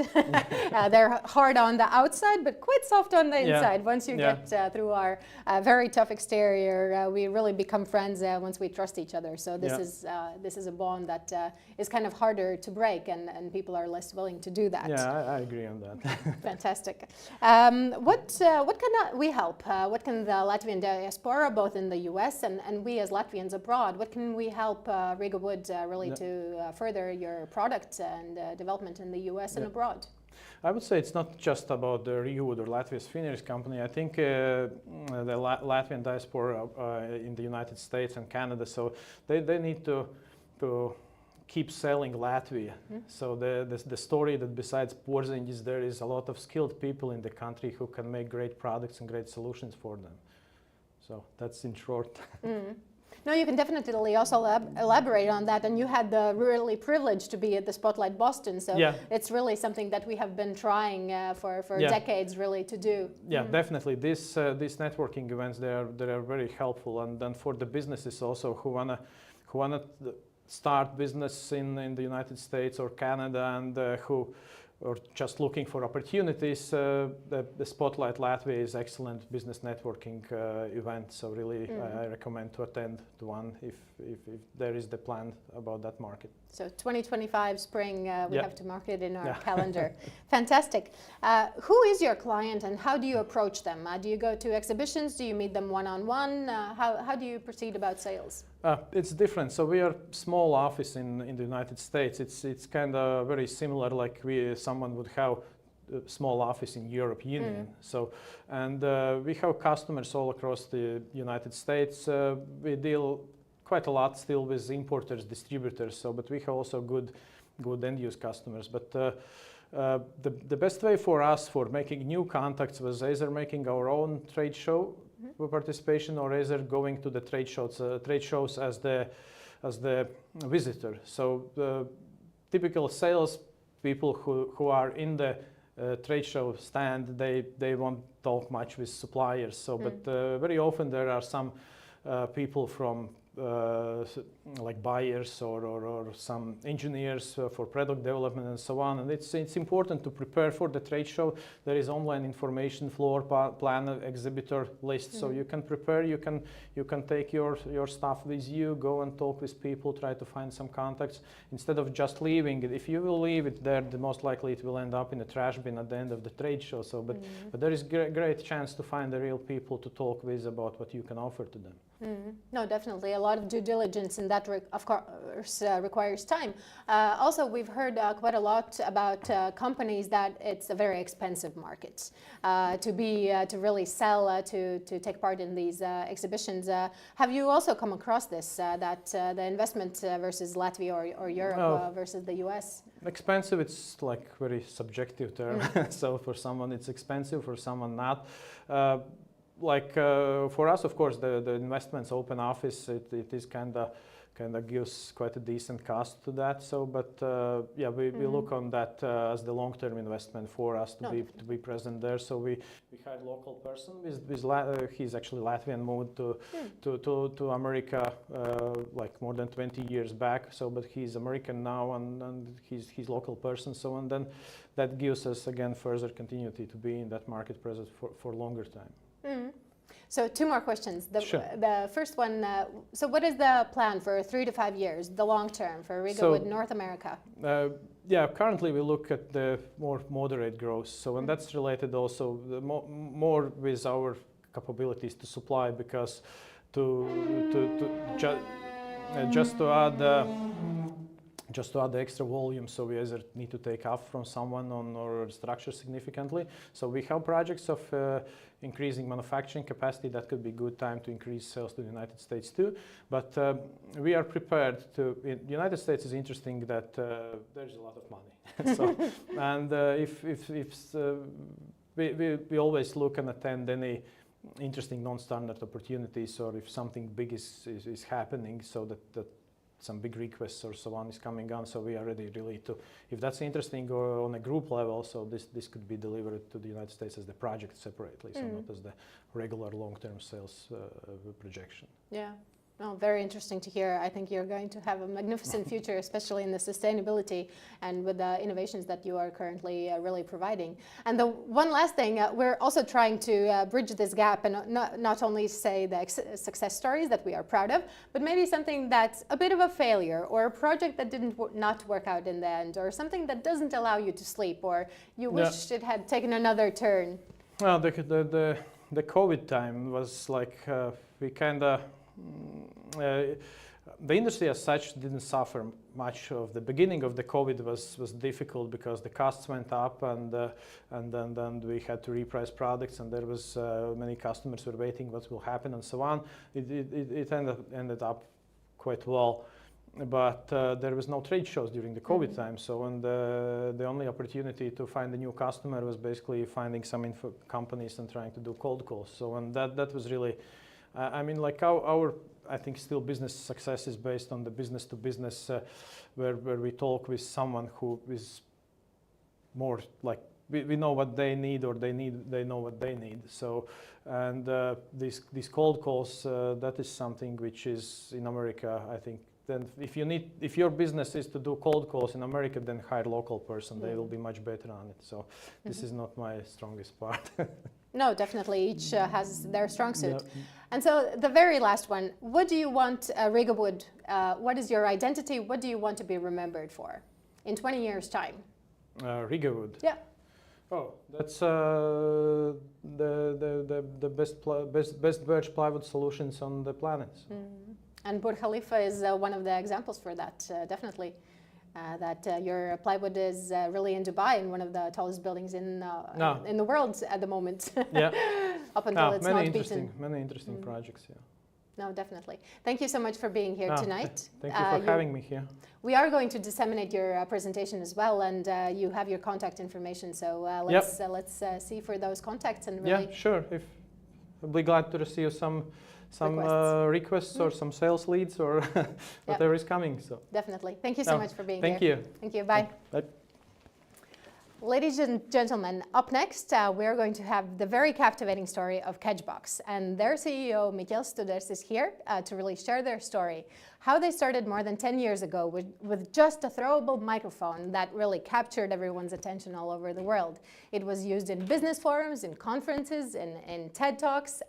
They're hard on the outside, but quite soft on the inside. Once you get through our very tough exterior, we really become friends once we trust each other. So this is a bond that is kind of harder to break, and people are less willing to do that. Yeah, I agree on that. Fantastic. What can we help? What can the Latvian diaspora, both in the US and we as Latvians abroad, what can we help Riga Wood really to further your product and development in the US and abroad? I would say it's not just about the Riga Wood or Latvijas Finieris company. I think the Latvian diaspora in the United States and Canada, so they need to keep selling Latvia. So the story that besides Porziņš, there is a lot of skilled people in the country who can make great products and great solutions for them. So that's in short. No, you can definitely also elaborate on that. And you had the really privilege to be at the Spotlight Boston. So it's really something that we have been trying for decades really to do. Yeah, definitely. These networking events, they are very helpful. And then for the businesses also who wanna start business in the United States or Canada and who or just looking for opportunities, the Spotlight Latvia is excellent business networking event. So really, I recommend to attend to one if there is the plan about that market. So 2025 spring, we have to mark it in our calendar. Fantastic. Who is your client and how do you approach them? Do you go to exhibitions? Do you meet them one-on-one? How do you proceed about sales? It's different. So we are small office in the United States. It's kind of very similar, like someone would have a small office in Europe Union. So, and we have customers all across the United States. We deal quite a lot still with importers, distributors. So, but we have also good end-use customers. But the best way for us for making new contacts was either making our own trade show participation or either going to the trade shows as the visitor. So the typical sales people who are in the trade show stand, they won't talk much with suppliers. So, but very often there are some people from like buyers or some engineers for product development and so on. And it's important to prepare for the trade show. There is online information, floor plan, exhibitor list. So you can prepare, you can take your stuff with you, go and talk with people, try to find some contacts instead of just leaving it. If you will leave it there, the most likely it will end up in a trash bin at the end of the trade show. So, but there is great chance to find the real people to talk with about what you can offer to them. No, definitely. A lot of due diligence in that, of course, requires time. Also, we've heard quite a lot about companies that it's a very expensive market to really sell, to take part in these exhibitions. Have you also come across this, that the investment versus Latvia or Europe versus the US? Expensive, it's like very subjective term. So for someone it's expensive, for someone not. For us, of course, the investments open office, it is kind of gives quite a decent cost to that. So, but we look on that as the long-term investment for us to be present there. So we hired a local person he's actually Latvian, moved to America like more than 20 years back. So, but he's American now and he's local person. So, and then that gives us again further continuity to be in that market present for longer time. So 2 more questions. Sure. The first one, so what is the plan for 3 to 5 years, the long term for Riga Wood North America? Currently we look at the more moderate growth. So, and that's related also more with our capabilities to supply, because just to add the extra volume, so we either need to take off from someone or structure significantly. So we have projects of increasing manufacturing capacity. That could be a good time to increase sales to the United States too. But we are prepared to. In the United States is interesting that there's a lot of money. So, and we always look and attend any interesting non-standard opportunities, or if something big is happening, so that some big requests or so on is coming on. So we are ready really to, if that's interesting or on a group level, so this could be delivered to the United States as the project separately, so not as the regular long-term sales projection. Yeah. Oh, very interesting to hear. I think you're going to have a magnificent future, especially in the sustainability and with the innovations that you are currently really providing. And the one last thing, we're also trying to bridge this gap and not only say the success stories that we are proud of, but maybe something that's a bit of a failure or a project that didn't not work out in the end, or something that doesn't allow you to sleep, or you wish it had taken another turn. Well, the COVID time was like we kind of. The industry as such didn't suffer much. Of the beginning of the COVID was difficult because the costs went up, and then we had to reprice products, and there was many customers were waiting what will happen and so on. It ended up quite well, but there was no trade shows during the COVID time. So and the only opportunity to find a new customer was basically finding some info companies and trying to do cold calls. So and that was really. I mean, like our I think still business success is based on the business to business, where we talk with someone who is more like we know what they need, or they know what they need. So, and these cold calls, that is something which is in America, I think. Then if your business is to do cold calls in America, then hire a local person. They will be much better on it. So this is not my strongest part. No, definitely. Each has their strong suit. Yeah. And so the very last one, what do you want Riga Wood, what is your identity? What do you want to be remembered for in 20 years' time? Riga Wood. Yeah. Oh, that's the best birch plywood solutions on the planet. So. And Burj Khalifa is one of the examples for that, definitely. Your plywood is really in Dubai, in one of the tallest buildings in the world at the moment. Yeah. Up until it's not beaten. Many interesting projects, yeah. No, definitely. Thank you so much for being here tonight. Thank you for having me here. We are going to disseminate your presentation as well, and you have your contact information. So let's see for those contacts and really. Yeah, sure. I'll be glad to receive some requests or some sales leads or whatever is coming. So definitely. Thank you so much for being here. Thank you. Thank you. Bye. Bye. Ladies and gentlemen, up next, we're going to have the very captivating story of Catchbox. And their CEO, Mikhail Studers, is here to really share their story. How they started more than 10 years ago with just a throwable microphone that really captured everyone's attention all over the world. It was used in business forums, in conferences, in TED Talks,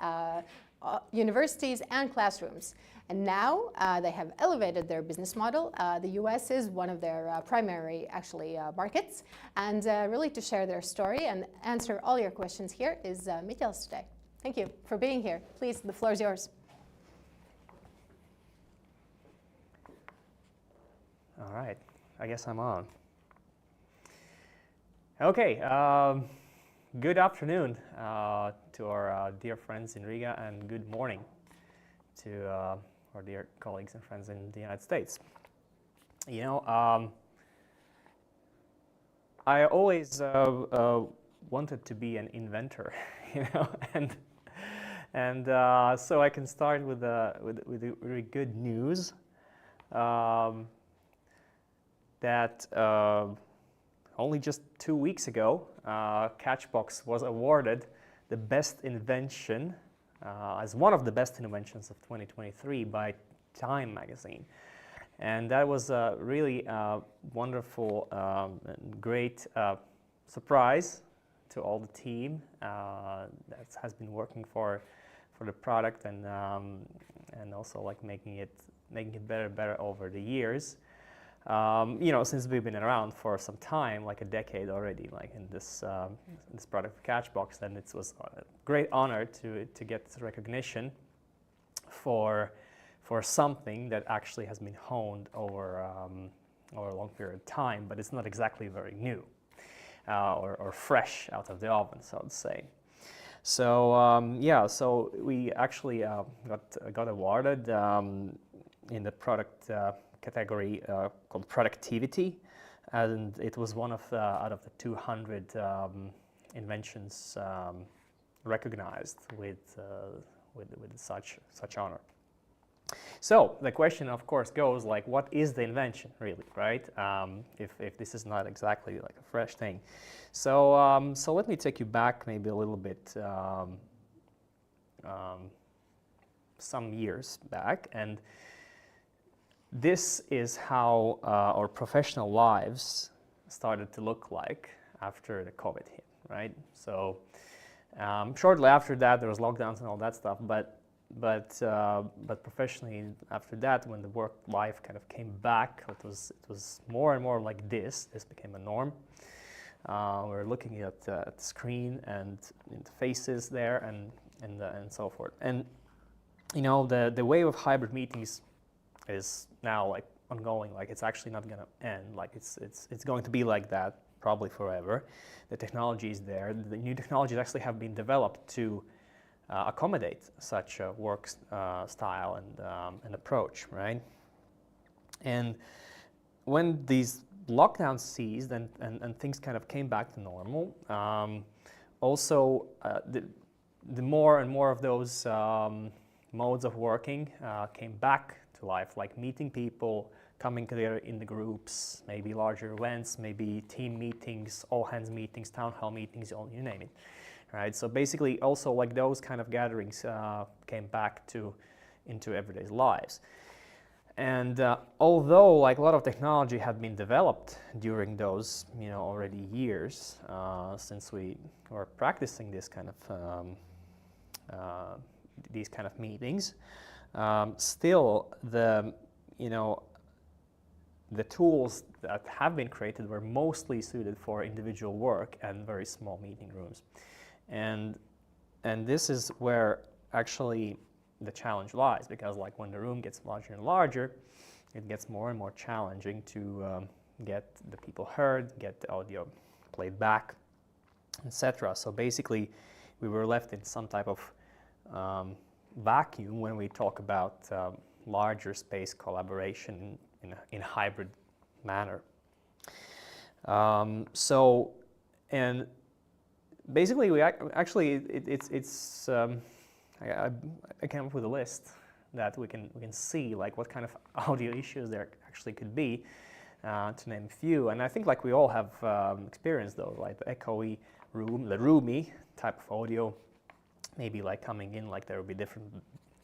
universities and classrooms. And now they have elevated their business model. The US is one of their primary, markets. And really to share their story and answer all your questions here is Mikhail today. Thank you for being here. Please, the floor is yours. All right, I guess I'm on. Okay, good afternoon to our dear friends in Riga, and good morning to our dear colleagues and friends in the United States. You know, I always wanted to be an inventor, you know, and so I can start with really good news that only just 2 weeks ago, Catchbox was awarded the best invention as one of the best inventions of 2023 by Time magazine. And that was a really wonderful and great surprise to all the team that has been working for the product and also like making it better over the years. You know, since we've been around for some time, like a decade already, like in this product Catchbox, and it was a great honor to get recognition for something that actually has been honed over a long period of time, but it's not exactly very new or fresh out of the oven, so to say. So yeah, so we actually got awarded in the product category called productivity, and it was one of out of the 200 inventions recognized with such honor. So the question, of course, goes like, what is the invention, really, right? If this is not exactly like a fresh thing. So so let me take you back maybe a little bit, some years back, and this is how our professional lives started to look like after the COVID hit, right? So shortly after that, there was lockdowns and all that stuff, but professionally after that, when the work life kind of came back, it was more and more like this. This became a norm. We're looking at the screen and the faces there and so forth. And you know, the wave of hybrid meetings is now like ongoing. Like it's actually not going to end. Like it's going to be like that probably forever. The technology is there. The new technologies actually have been developed to accommodate such a work style and approach, right? And when these lockdowns ceased and things kind of came back to normal, also the more and more of those modes of working came back to life, like meeting people, coming together in the groups, maybe larger events, maybe team meetings, all hands meetings, town hall meetings, you name it. Right, so basically also like those kind of gatherings came back into everyday lives. And although like a lot of technology had been developed during those, you know, already years since we were practicing this kind of these kind of meetings, still the tools that have been created were mostly suited for individual work and very small meeting rooms. And this is where actually the challenge lies, because like when the room gets larger and larger, it gets more and more challenging to get the people heard, get the audio played back, etc. So basically, we were left in some type of vacuum when we talk about larger space collaboration in a hybrid manner. And basically, we actually I came up with a list that we can see like what kind of audio issues there actually could be, to name a few. And I think like we all have experienced those, like the echoey room, the roomy type of audio, maybe like coming in like there will be different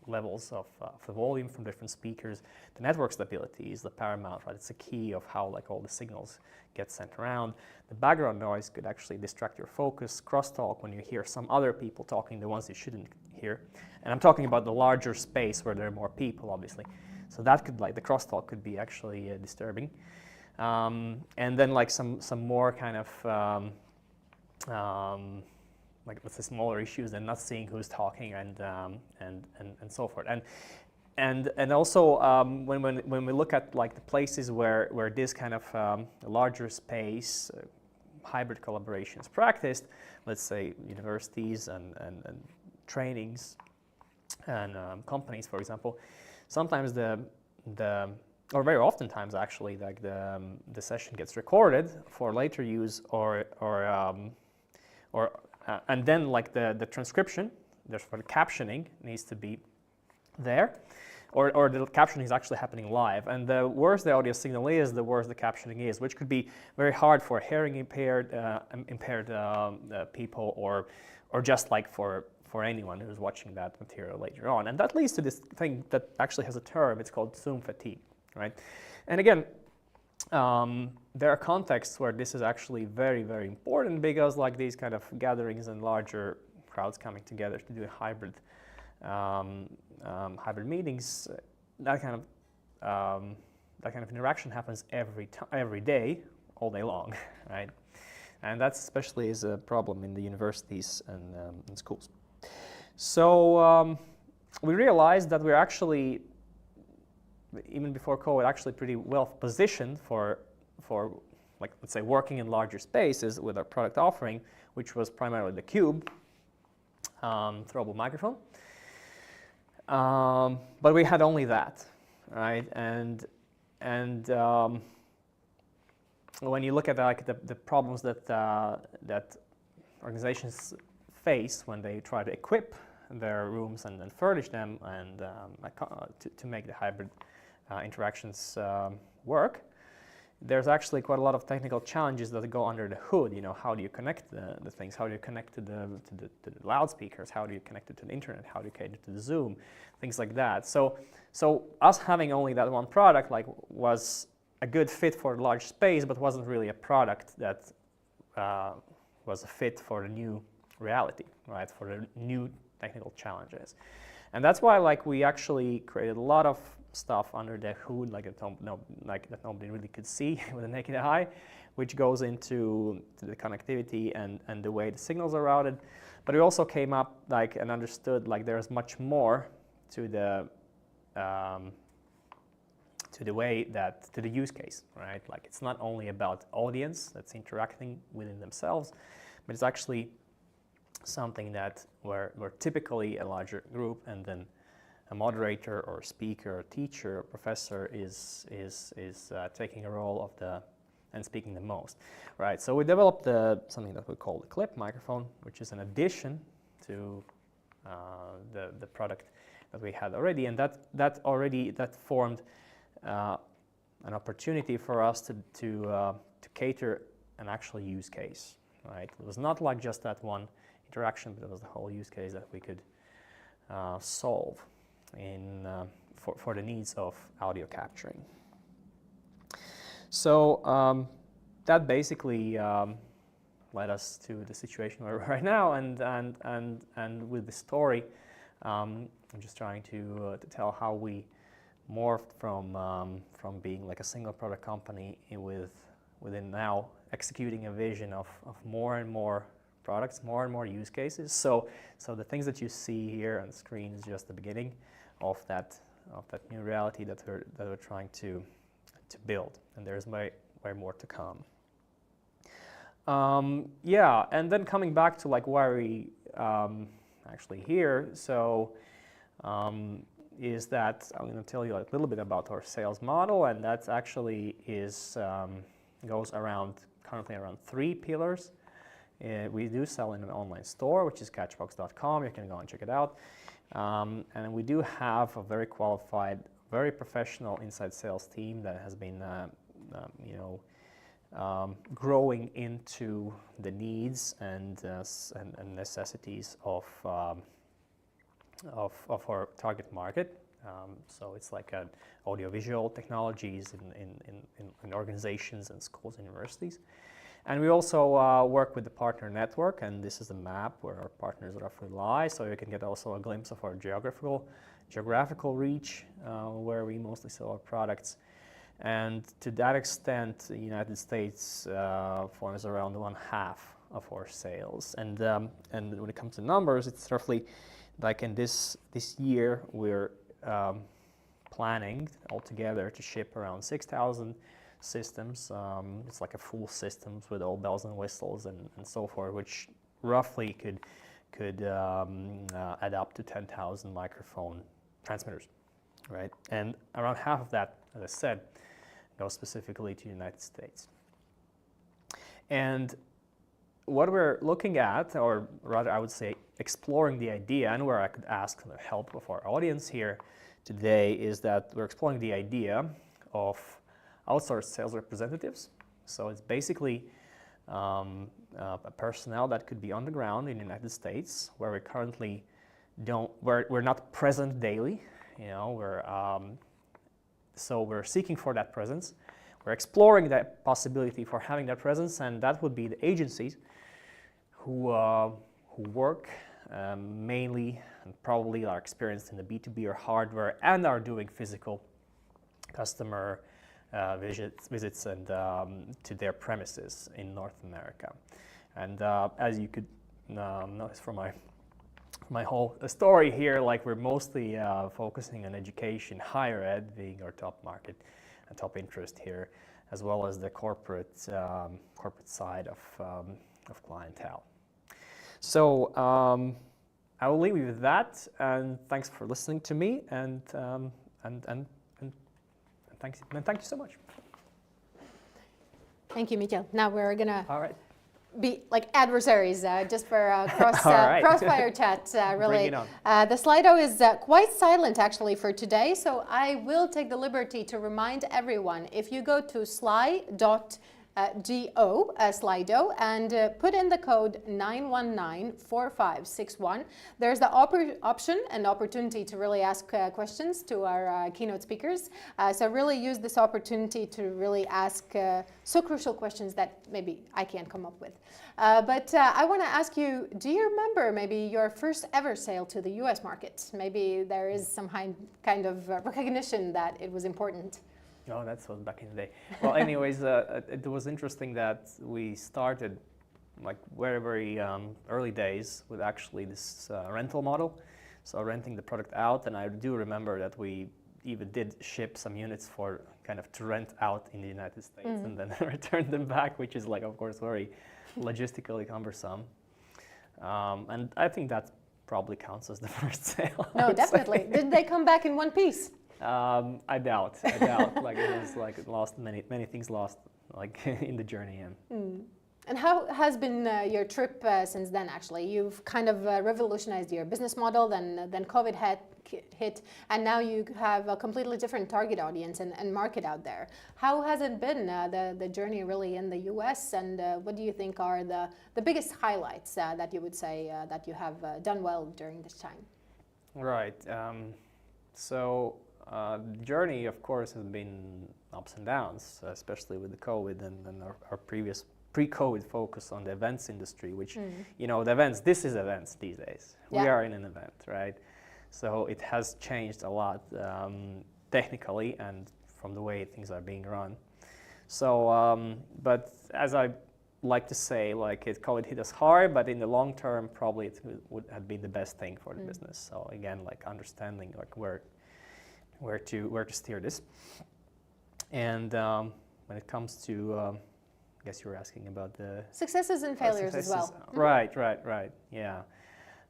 levels of the volume from different speakers. The network stability is the paramount, right? It's the key of how like all the signals get sent around. The background noise could actually distract your focus. Crosstalk, when you hear some other people talking, the ones you shouldn't hear. And I'm talking about the larger space where there are more people, obviously. So that could, like, the crosstalk could be actually disturbing. And then like some more kind of like with the smaller issues and not seeing who's talking and so forth. And also when we look at like the places where this kind of larger space hybrid collaboration is practiced, let's say universities and trainings and companies, for example, sometimes or very oftentimes actually, like the session gets recorded for later use and then like the transcription, therefore the captioning needs to be there, or the captioning is actually happening live. And the worse the audio signal is, the worse the captioning is, which could be very hard for hearing impaired people, or just like for anyone who's watching that material later on. And that leads to this thing that actually has a term. It's called Zoom fatigue, right? And again, there are contexts where this is actually very, very important, because like these kind of gatherings and larger crowds coming together to do hybrid meetings, that kind of interaction happens every day, all day long, right? And that especially is a problem in the universities and schools. So we realized that we're actually, even before COVID, actually pretty well positioned for like, let's say, working in larger spaces with our product offering, which was primarily the Cube throwable microphone. But we had only that, right? And when you look at like the problems that organizations face when they try to equip their rooms and furnish them and to make the hybrid interactions work. There's actually quite a lot of technical challenges that go under the hood. You know, how do you connect the things? How do you connect to the loudspeakers? How do you connect it to the internet? How do you connect it to the Zoom? Things like that. So us having only that one product was a good fit for a large space, but wasn't really a product that was a fit for the new reality, right? For the new technical challenges, and that's why we actually created a lot of stuff under the hood, that nobody really could see with the naked eye, which goes into the connectivity and the way the signals are routed. But we also came up and understood there's much more to the use case, right? It's not only about audience that's interacting within themselves, but it's actually something that where typically a larger group and then a moderator or speaker or teacher or professor is taking a role and speaking the most, right? So we developed something that we call the clip microphone, which is an addition to the product that we had already, and that formed an opportunity for us to cater an actual use case, right? It was not just that one interaction, but it was the whole use case that we could solve for the needs of audio capturing. So that basically led us to the situation where we're right now, and with the story, I'm just trying to tell how we morphed from being a single product company within now executing a vision of more and more products, more and more use cases. So the things that you see here on the screen is just the beginning of that new reality that we're trying to build, and there's way more to come. Yeah, and then coming back to why we actually here. So is that I'm going to tell you a little bit about our sales model, and that actually goes currently around 3 pillars. We do sell in an online store, which is catchbox.com. You can go and check it out. And we do have a very qualified, very professional inside sales team that has been, growing into the needs and necessities of our target market. So it's audiovisual technologies in organizations and schools and universities. And we also work with the partner network, and this is a map where our partners roughly lie, so you can get also a glimpse of our geographical reach, where we mostly sell our products. And to that extent, the United States forms around 1/2 of our sales. And when it comes to numbers, it's roughly in this year we're planning altogether to ship around 6,000 systems. It's a full systems with all bells and whistles and so forth, which roughly could add up to 10,000 microphone transmitters, right? And around half of that, as I said, goes specifically to the United States. And what we're looking at, or rather I would say exploring the idea, and where I could ask the help of our audience here today, is that we're exploring the idea of outsourced sales representatives. So it's basically a personnel that could be on the ground in the United States, where we currently we're not present daily. So we're seeking for that presence. We're exploring that possibility for having that presence, and that would be the agencies who work mainly and probably are experienced in the B2B or hardware and are doing physical customer visits and to their premises in North America. And as you could notice from my whole story here, we're mostly focusing on education, higher ed being our top market and top interest here, as well as the corporate side of clientele. So I will leave you with that, and thanks for listening to me, and thank you so much. Thank you, Mikhail. Now we're gonna be like adversaries just for right. crossfire chat, really. Bring it on. The Slido is quite silent actually for today, so I will take the liberty to remind everyone, if you go to sly.go, Slido, and put in the code 9194561. There's the option and opportunity to really ask questions to our keynote speakers. So really use this opportunity to really ask so crucial questions that maybe I can't come up with. But I want to ask you, do you remember maybe your first ever sale to the US market? Maybe there is some kind of recognition that it was important. Oh, that was back in the day. Well, anyways, it was interesting that we started like very, very early days with actually this rental model. So renting the product out, and I do remember that we even did ship some units for kind of to rent out in the United States and then return them back, which is like, of course, very logistically cumbersome. And I think that probably counts as the first sale. No, definitely. Did they come back in one piece? I doubt. Like it was like lost many things lost like in the journey. And how has been your trip since then? Actually, you've kind of revolutionized your business model. Then COVID hit, and now you have a completely different target audience and market out there. How has it been the journey really in the US? And what do you think are the biggest highlights that you would say that you have done well during this time? Right. So. The journey, of course, has been ups and downs, especially with the COVID and our previous pre-COVID focus on the events industry, which, you know, the events, this is events these days. Yeah. We are in an event, right? So it has changed a lot technically and from the way things are being run. So, but as I like to say, like COVID hit us hard, but in the long term, probably it would have been the best thing for the business. So again, like understanding like where to steer this. And when it comes to, I guess you were asking about the successes and failures as well. Right, yeah.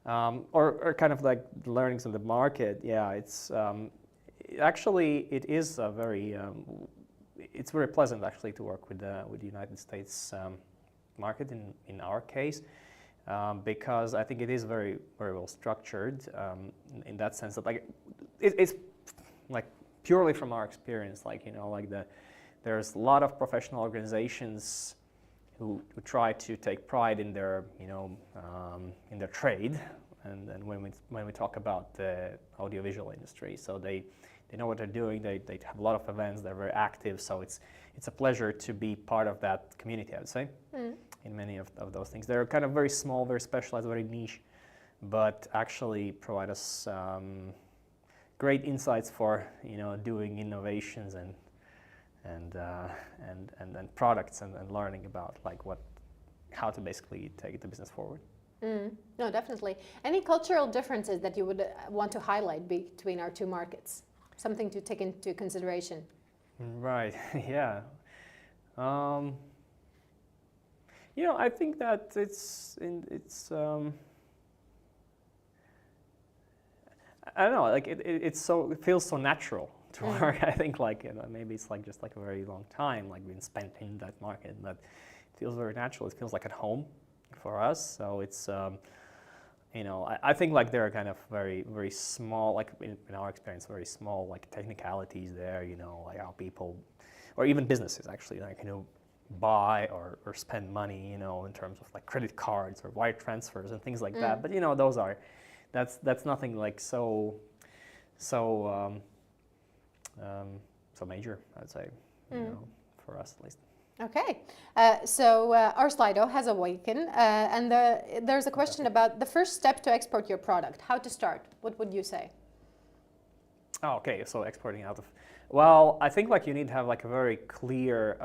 Or kind of like the learnings of the market. Yeah, it's actually it is a very it's very pleasant actually to work with the United States market in our case. Because I think it is very, very well structured in that sense that like it's like purely from our experience, like, you know, like there's a lot of professional organizations who try to take pride in their, you know, in their trade, and when we talk about the audiovisual industry, so they know what they're doing. They have a lot of events. They're very active. So it's a pleasure to be part of that community, I would say, in many of those things. They're kind of very small, very specialized, very niche, but actually provide us great insights for, you know, doing innovations and products and learning about like how to basically take the business forward. No, definitely. Any cultural differences that you would want to highlight between our two markets? Something to take into consideration. Right. Yeah. You know, I think that I don't know, like it feels so natural to work. I think like, you know, maybe it's like just like a very long time like being spent in that market, but it feels very natural. It feels like at home for us. So it's you know, I think like there are kind of very, very small, like in our experience, very small like technicalities there, you know, like how people, or even businesses actually, like, you know, buy or spend money, you know, in terms of like credit cards or wire transfers and things like that. But you know, that's nothing like so major, I'd say, you know, for us at least. Okay, so our Slido has awakened, and there's a question about the first step to export your product. How to start? What would you say? Oh, okay, so exporting out of, well, I think like you need to have like a very clear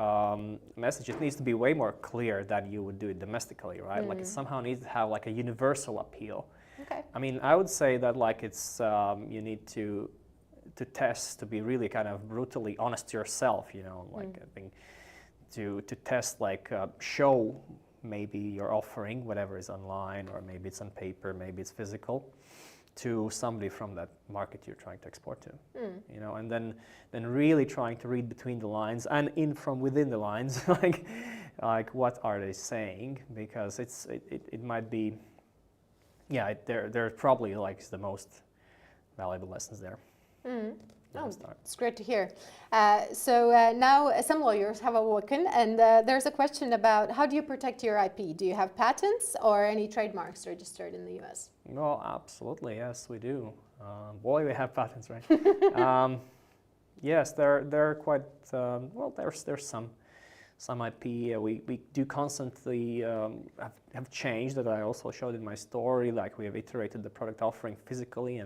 message. It needs to be way more clear that you would do it domestically, right? Like it somehow needs to have like a universal appeal. Okay. I mean, I would say that like it's you need to test, to be really kind of brutally honest to yourself, you know, like I think to test, like show maybe your offering, whatever is online, or maybe it's on paper, maybe it's physical, to somebody from that market you're trying to export to, you know, and then really trying to read between the lines and from within the lines, like like what are they saying, because it might be, yeah, they're probably like the most valuable lessons there. Oh, it's great to hear. Now some lawyers have awoken, and there's a question about how do you protect your IP? Do you have patents or any trademarks registered in the US? Well, absolutely, yes, we do. Boy, we have patents, right? Yes, they're quite well. There's some IP. We do constantly have changed, that I also showed in my story. Like, we have iterated the product offering physically,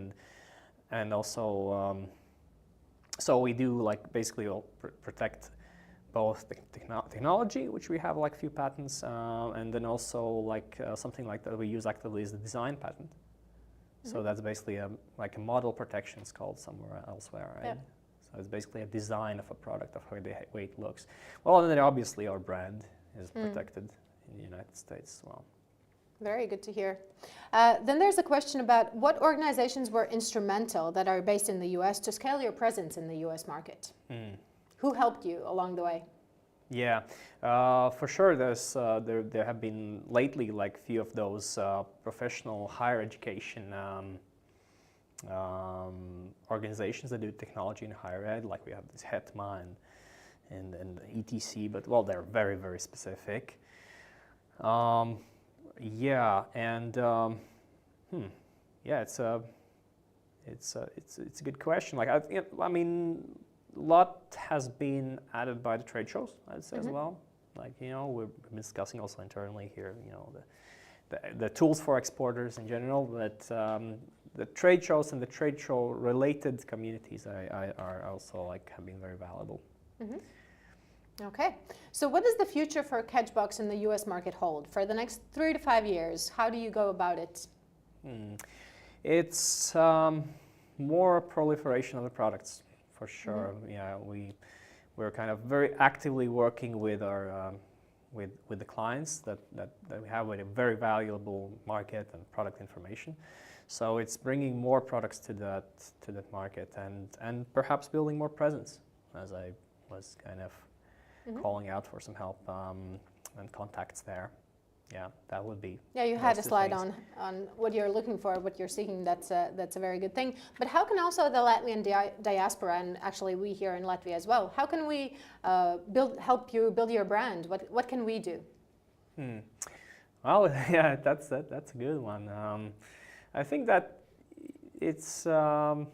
and also so we do like basically protect both the technology, which we have like few patents, and then also like something like that we use actively is the design patent. So that's basically like a model protection, it's called somewhere elsewhere, right? Yep. So it's basically a design of a product, of how the way it looks. Well, and then obviously our brand is protected in the United States as well. Very good to hear. Then there's a question about what organizations were instrumental that are based in the US to scale your presence in the US market? Who helped you along the way? Yeah, for sure. There have been lately like few of those professional higher education organizations that do technology in higher ed. Like we have this HETMA and ETC, but well, they're very, very specific. Yeah, and yeah, it's a good question. Like I mean, a lot has been added by the trade shows, I'd say as well. Like, you know, we've been discussing also internally here, you know, the tools for exporters in general, but the trade shows and the trade show related communities are also like have been very valuable. Okay, so what does the future for Catchbox in the US market hold for the next 3 to 5 years? How do you go about it? It's more proliferation of the products, for sure. Yeah, we're kind of very actively working with our with the clients that we have with a very valuable market and product information. So it's bringing more products to that market and perhaps building more presence, as I was kind of calling out for some help and contacts there. Yeah, that would be. Yeah, you had a slide on what you're looking for, what you're seeking. That's a very good thing. But how can also the Latvian diaspora, and actually we here in Latvia as well, how can we help you build your brand? What can we do? Well, yeah, that's a good one. I think that it's. I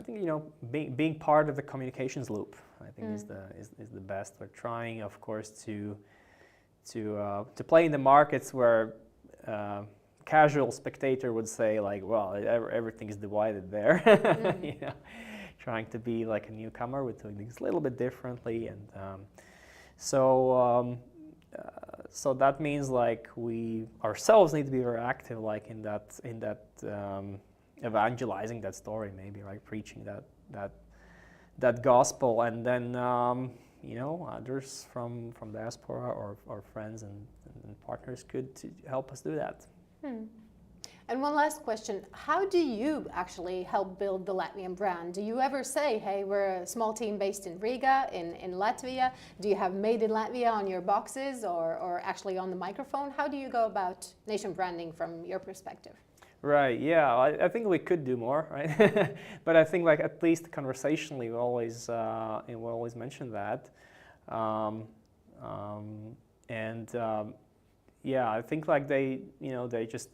think, you know, being part of the communications loop, I think is the best. We're trying, of course, to play in the markets where casual spectator would say like, well, everything is divided there. You know, trying to be like a newcomer with doing things a little bit differently, and so that means like we ourselves need to be very active, like in that evangelizing that story, maybe, right, preaching that gospel, and then you know, others from diaspora or friends and partners could help us do that. And one last question, how do you actually help build the Latvian brand? Do you ever say, hey, we're a small team based in Riga, in Latvia? Do you have made in Latvia on your boxes or actually on the microphone? How do you go about nation branding from your perspective? Right, yeah, I think we could do more, right? But I think like at least conversationally we always mention that. Yeah, I think like they just,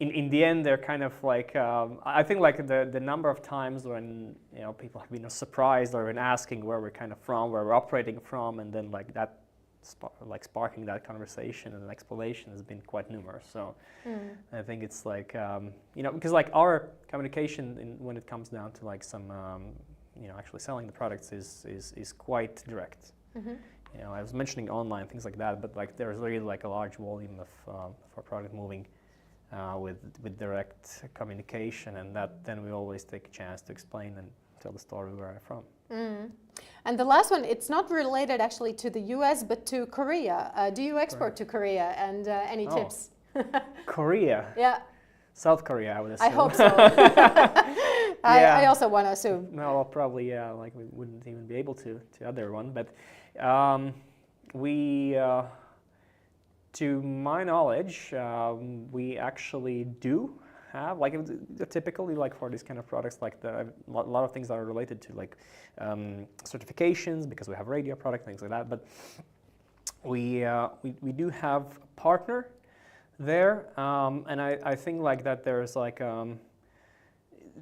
in the end they're kind of like, I think like the number of times when, you know, people have been surprised or been asking where we're kind of from, where we're operating from, and then like that, sparking that conversation and explanation has been quite numerous. So I think it's like, you know, because like our communication when it comes down to like some, you know, actually selling the products is quite direct. You know, I was mentioning online, things like that, but like there's really like a large volume of our product moving with direct communication, and that then we always take a chance to explain and tell the story where I'm from. And the last one, it's not related actually to the US, but to Korea. Do you export to Korea, and any tips? Korea? Yeah. South Korea, I would assume. I hope so. I also want to assume. No, well, probably, yeah, like we wouldn't even be able to other one, but we, to my knowledge, we actually do have, like, typically, like, for these kind of products, like a lot of things that are related to, like, certifications, because we have radio product, things like that. But we do have a partner there, and I think, like, that there's, like,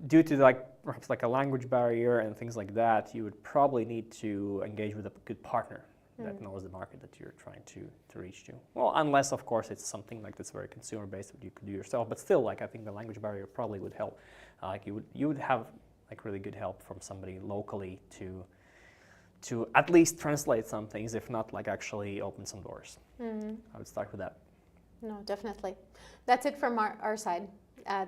due to, like, perhaps like a language barrier and things like that, you would probably need to engage with a good partner that knows the market that you're trying to reach to. Well, unless, of course, it's something like that's very consumer-based that you could do yourself. But still, like, I think the language barrier probably would help. Like, you would have, like, really good help from somebody locally to at least translate some things, if not, like, actually open some doors. I would start with that. No, definitely. That's it from our side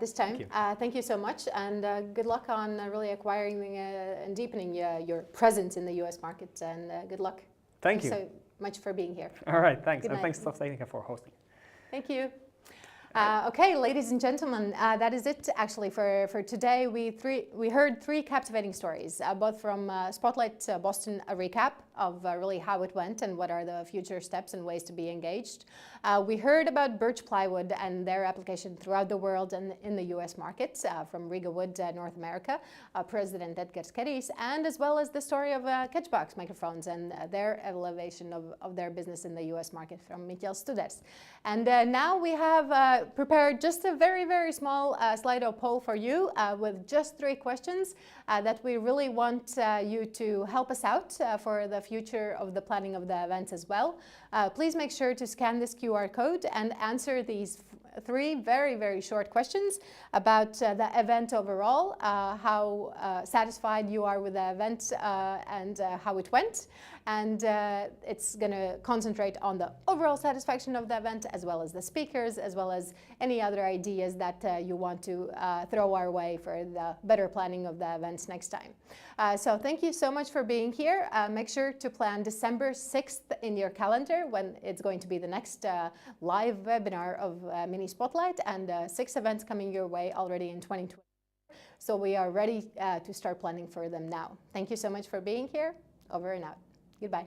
this time. Thank you so much, and good luck on really acquiring and deepening your presence in the US market, and good luck. Thank you so much for being here. All right, thanks. Good And night. thanks to Technica for hosting. Thank you. Okay, ladies and gentlemen, that is it actually for today. We heard three captivating stories, both from Spotlight Boston, a recap of really how it went and what are the future steps and ways to be engaged. We heard about birch plywood and their application throughout the world and in the US market, from Riga Wood, North America, President Edgars Kerijs, and as well as the story of Catchbox microphones and their elevation of their business in the US market from Mitjel Studers. And now we have prepared just a very, very small Slido poll for you with just 3 questions that we really want you to help us out for the future of the planning of the events as well. Please make sure to scan this QR code and answer these 3 very, very short questions about the event overall, how satisfied you are with the event and how it went. And it's going to concentrate on the overall satisfaction of the event, as well as the speakers, as well as any other ideas that you want to throw our way for the better planning of the events next time. So thank you so much for being here. Make sure to plan December 6th in your calendar, when it's going to be the next live webinar of Mini Spotlight, and 6 events coming your way already in 2020. So we are ready to start planning for them now. Thank you so much for being here. Over and out. Goodbye.